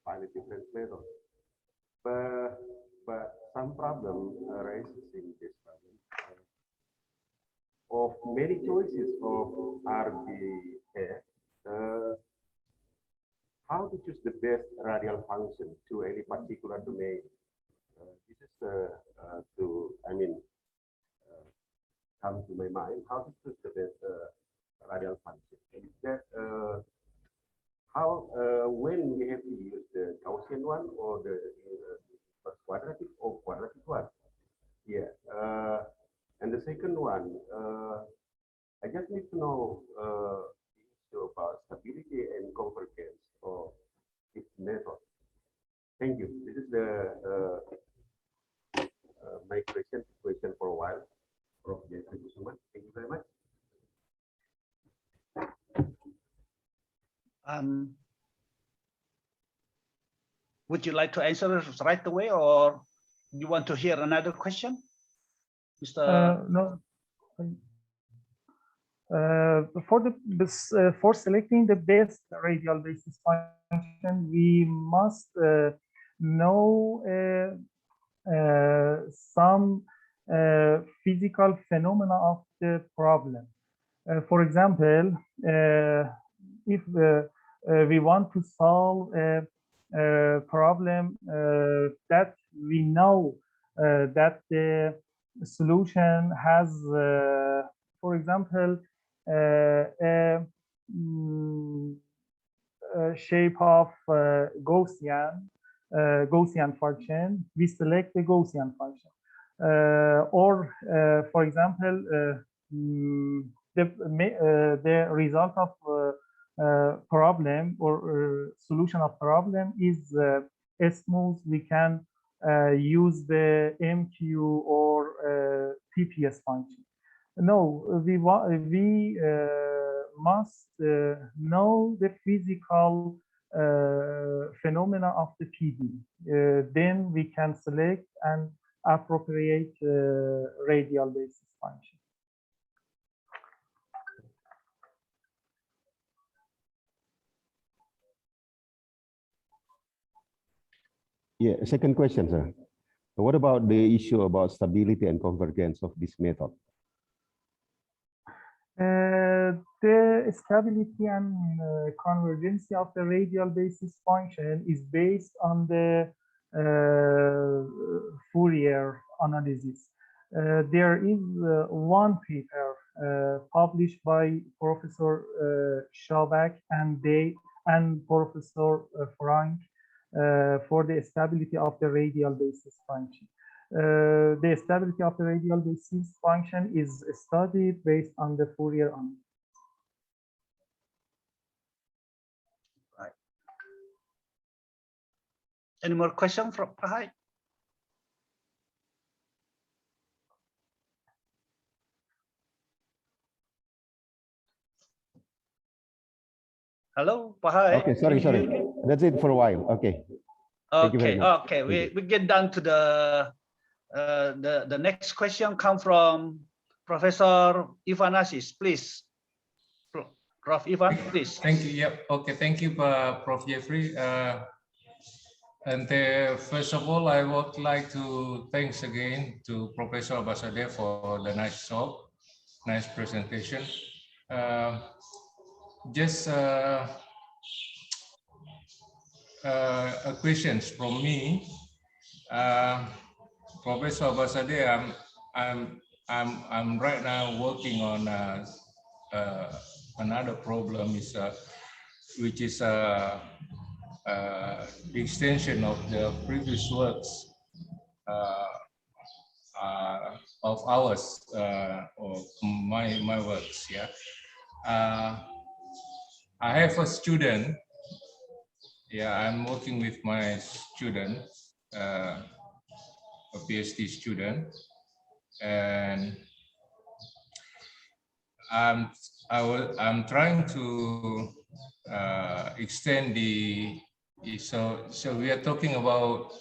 Speaker 11: finite difference method. But some problem arises in this problem of many choices of RBF. How to choose the best radial function to any particular domain? This is come to my mind. How to choose the best radial function? Is that how when we have to use the Gaussian one or the quadratic or quadratic one? Yeah. And the second one, I just need to know about stability and convergence of its method. Thank you. This is the my question for a while. Prof. Thank you so much. Thank you very much.
Speaker 6: Would you like to answer right away, or you want to hear another question, Mr.
Speaker 8: No. For selecting the best radial basis function, we must know some physical phenomena of the problem. For example, if we want to solve a problem that we know that the solution has, for example, a shape of Gaussian function, we select the Gaussian function. Or, for example, the result of problem or solution of problem is smooth. We can use the MQ or PPS function. No, we must know the physical phenomena of the PD. Then we can select an appropriate radial basis function.
Speaker 11: Yeah, second question, sir. What about the issue about stability and convergence of this method?
Speaker 8: The stability and convergence of the radial basis function is based on the Fourier analysis. There is one paper published by Professor Schabak and Professor Frank for the stability of the radial basis function. The stability of the radial basis function is studied based on the Fourier analysis.
Speaker 6: Right. Any more questions from Pahai? Hello, Pahai.
Speaker 12: Okay, sorry. That's it for a while. Okay. Thank you very much.
Speaker 6: Okay. We get down to the next question come from Professor Ivanasis, please. Prof. Ivan, please.
Speaker 7: Thank you. Yep. Okay. Thank you, Prof. Jeffrey. First of all, I would like to thanks again to Professor Abbaszadeh for the nice talk, nice presentation. Just a questions from me, Professor Abbaszadeh. I'm right now working on another problem which is the extension of the previous works of ours, of my works. Yeah. I have a student. Yeah, I'm working with my student, a PhD student, and I'm trying to extend the. So we are talking about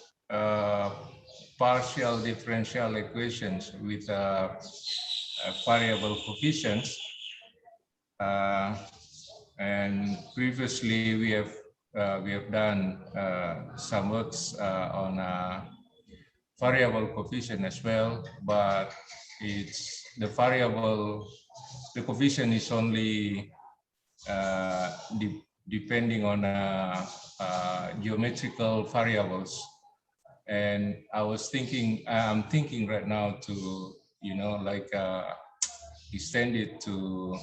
Speaker 7: partial differential equations with variable coefficients. And previously we have done some works on variable coefficient as well, but it's the coefficient is only depending on geometrical variables. And I'm thinking right now to, extend it to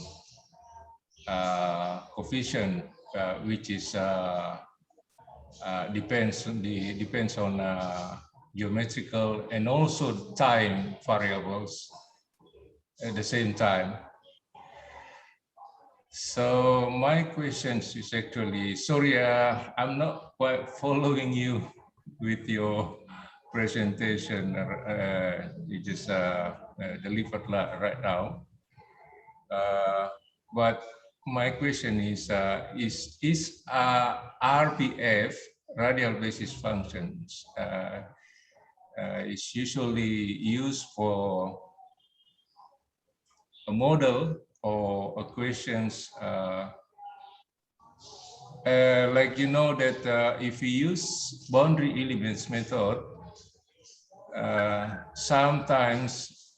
Speaker 7: coefficient which is depends on geometrical and also time variables at the same time. So my questions is actually, sorry, I'm not quite following you with your presentation. You just delivered right now. But my question is RBF, radial basis functions, is usually used for a model or equations, like that if we use boundary elements method, sometimes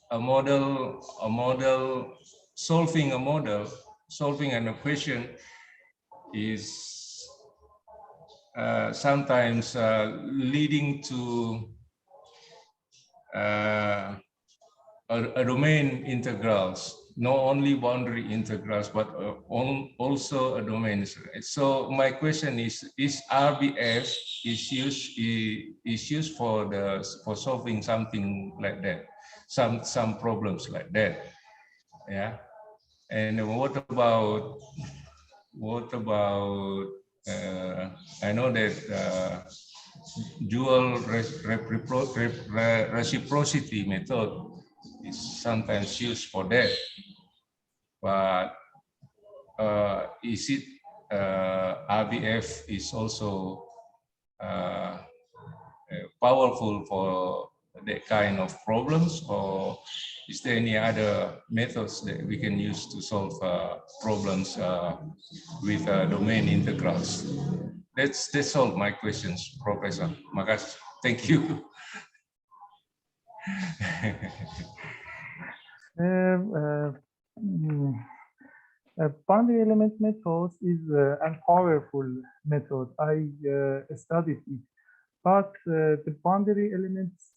Speaker 7: solving an equation is sometimes leading to a domain integrals, not only boundary integrals, but also a domain. So my question is RBF is used for solving something like that, some problems like that, yeah? And what about I know that dual reciprocity method is sometimes used for that, but is it RBF is also powerful for that kind of problems, or is there any other methods that we can use to solve problems with domain integrals? That's all my questions, Professor. Makasih. Thank you.
Speaker 8: Boundary element methods is a powerful method. I studied it, but the boundary elements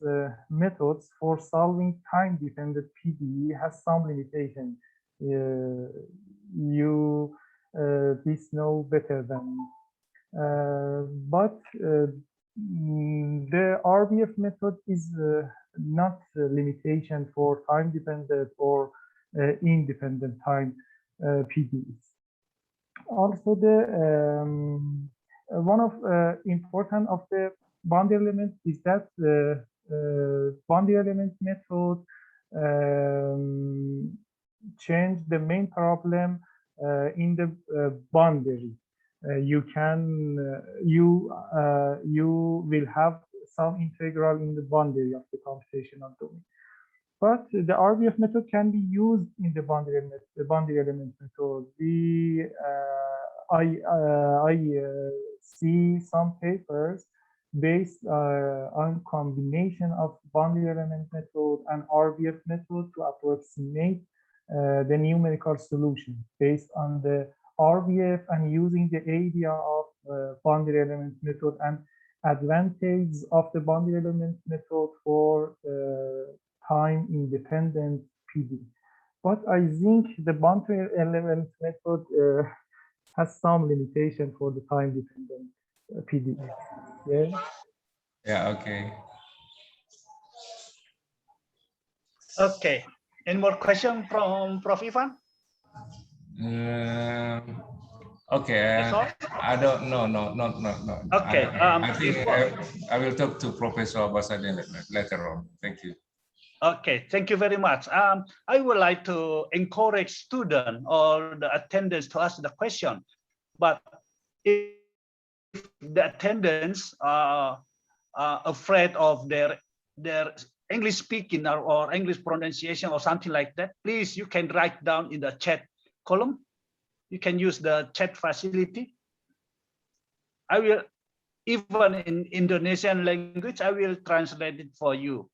Speaker 8: methods for solving time-dependent PDE has some limitation. You this know better than me. But the RBF method is not a limitation for time-dependent or independent time PDEs. Also, the one of important of the boundary element is that boundary element method change the main problem in the boundary. You will have some integral in the boundary of the computational domain. But the RBF method can be used in the boundary element method. I see some papers based on combination of boundary element method and RBF method to approximate the numerical solution based on the RBF and using the idea of boundary element method and advantage of the boundary element method for time independent PD. But I think the boundary element method has some limitation for the time dependent PD. Yeah.
Speaker 7: Yeah. Okay.
Speaker 6: Okay. Any more question from Prof. Ivan?
Speaker 7: Okay.
Speaker 6: That's all?
Speaker 7: I don't know. No.
Speaker 6: Okay.
Speaker 7: I think I will talk to Professor Abbaszadeh later on. Thank you.
Speaker 6: Okay, thank you very much. I would like to encourage students or the attendants to ask the question, but if the attendants are afraid of their English speaking or English pronunciation or something like that, please, you can write down in the chat column. You can use the chat facility. I will, even in Indonesian language, I will translate it for you.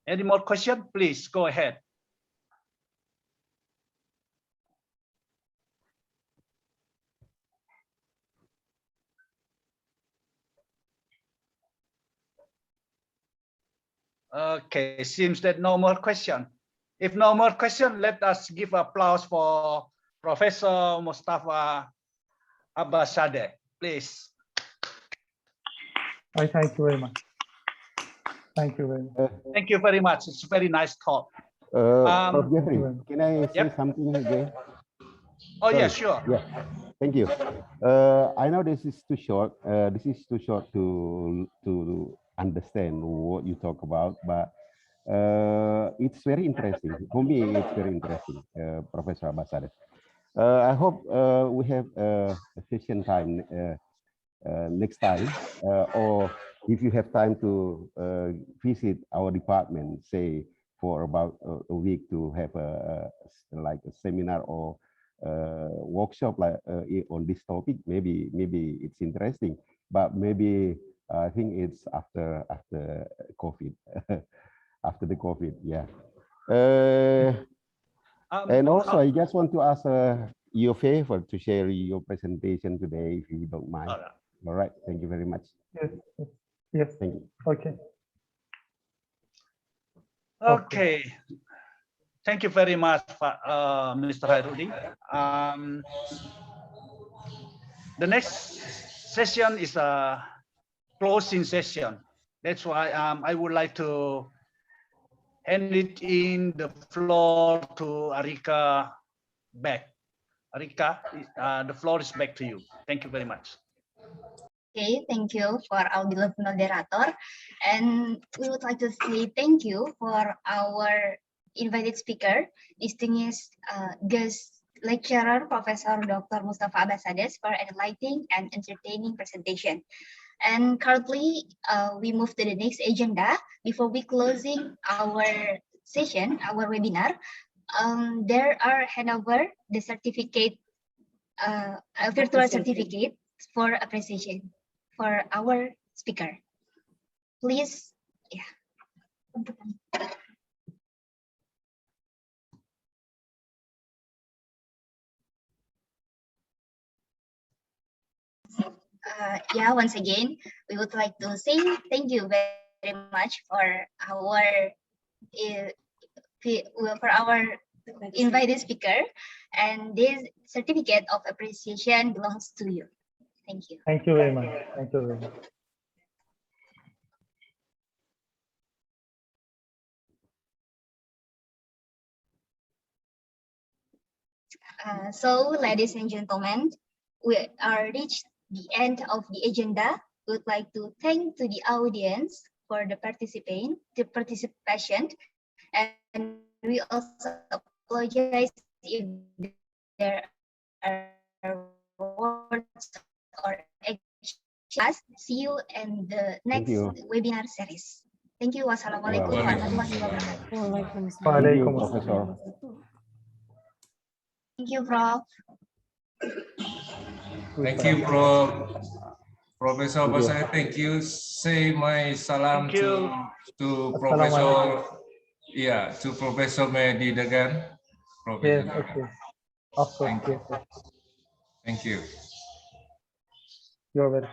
Speaker 6: Any more questions? Please go ahead. Okay, seems that no more question. If no more question, let us give applause for Professor Mostafa Abbaszadeh, please.
Speaker 8: I thank you very much. Thank you very much.
Speaker 6: Thank you very much. It's a very nice talk.
Speaker 12: Prof. Jeffrey, can I say
Speaker 6: Yep.
Speaker 12: something again?
Speaker 6: Oh,
Speaker 12: Sorry.
Speaker 6: yeah, sure.
Speaker 12: Yeah, thank you. I know this is too short. This is too short to understand what you talk about, but it's very interesting. For me, it's very interesting, Professor Abbaszadeh. I hope we have a session time next time, or if you have time to visit our department, say for about a week to have like a seminar or workshop like on this topic, maybe it's interesting, but maybe I think it's after COVID, after the COVID, yeah. And also, I just want to ask you a favor to share your presentation today, if you don't mind. All right. Thank you very much.
Speaker 8: Yes.
Speaker 12: Thank you.
Speaker 8: Okay.
Speaker 6: Okay. Thank you very much, Mr. Hairudin. The next session is a closing session. That's why I would like to hand it in the floor to Arika back. Arika, the floor is back to you. Thank you very much.
Speaker 1: Okay, thank you for our beloved moderator. And we would like to say thank you for our invited speaker, distinguished guest lecturer, Professor Dr. Mostafa Abbaszadeh, for enlightening and entertaining presentation. And currently, we move to the next agenda. Before we closing our session, our webinar, there are handover the certificate, a virtual certificate for appreciation for our speaker. Please, yeah. Yeah, once again, we would like to say thank you very much for our invited speaker, and this certificate of appreciation belongs to you. Thank you.
Speaker 8: Thank you very much. Thank you very much.
Speaker 1: So, ladies and gentlemen, we are reached
Speaker 13: the end of the agenda. We would like to thank to the audience for the participation, and we also apologize if there are words or actions. See you in the next webinar series. Thank you. Wassalamualaikum warahmatullahi wabarakatuh.
Speaker 12: Thank you, Professor.
Speaker 13: Thank you, Prof.
Speaker 7: Thank you, Prof. Professor Abbaszadeh, thank you. Say my salam to Professor, to Professor Mehdi Dagan.
Speaker 8: Yes, okay. Of course, yes.
Speaker 7: Thank you.
Speaker 8: You're welcome.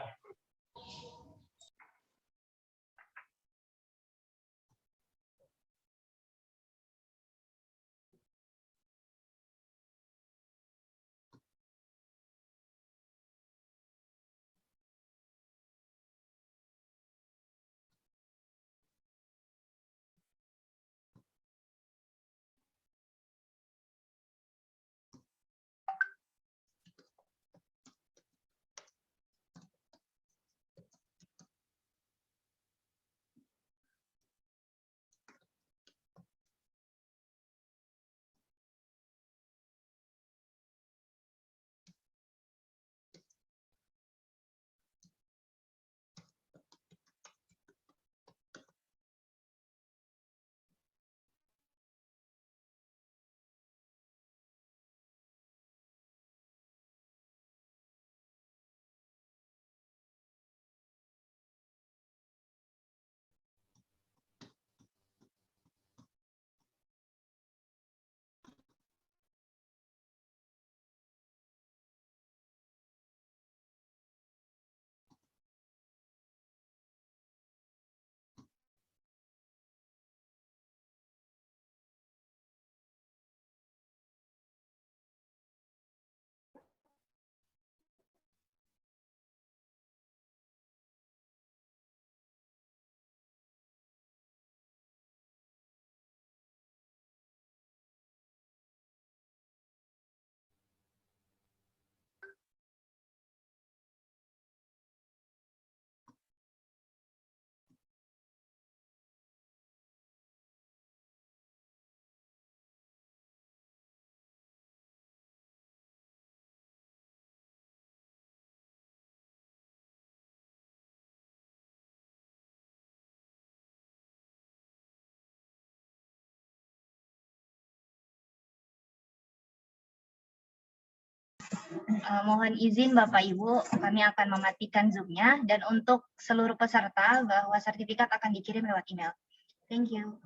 Speaker 13: Mohon izin Bapak Ibu, kami akan mematikan Zoom-nya, dan untuk seluruh peserta bahwa sertifikat akan dikirim lewat email. Thank you.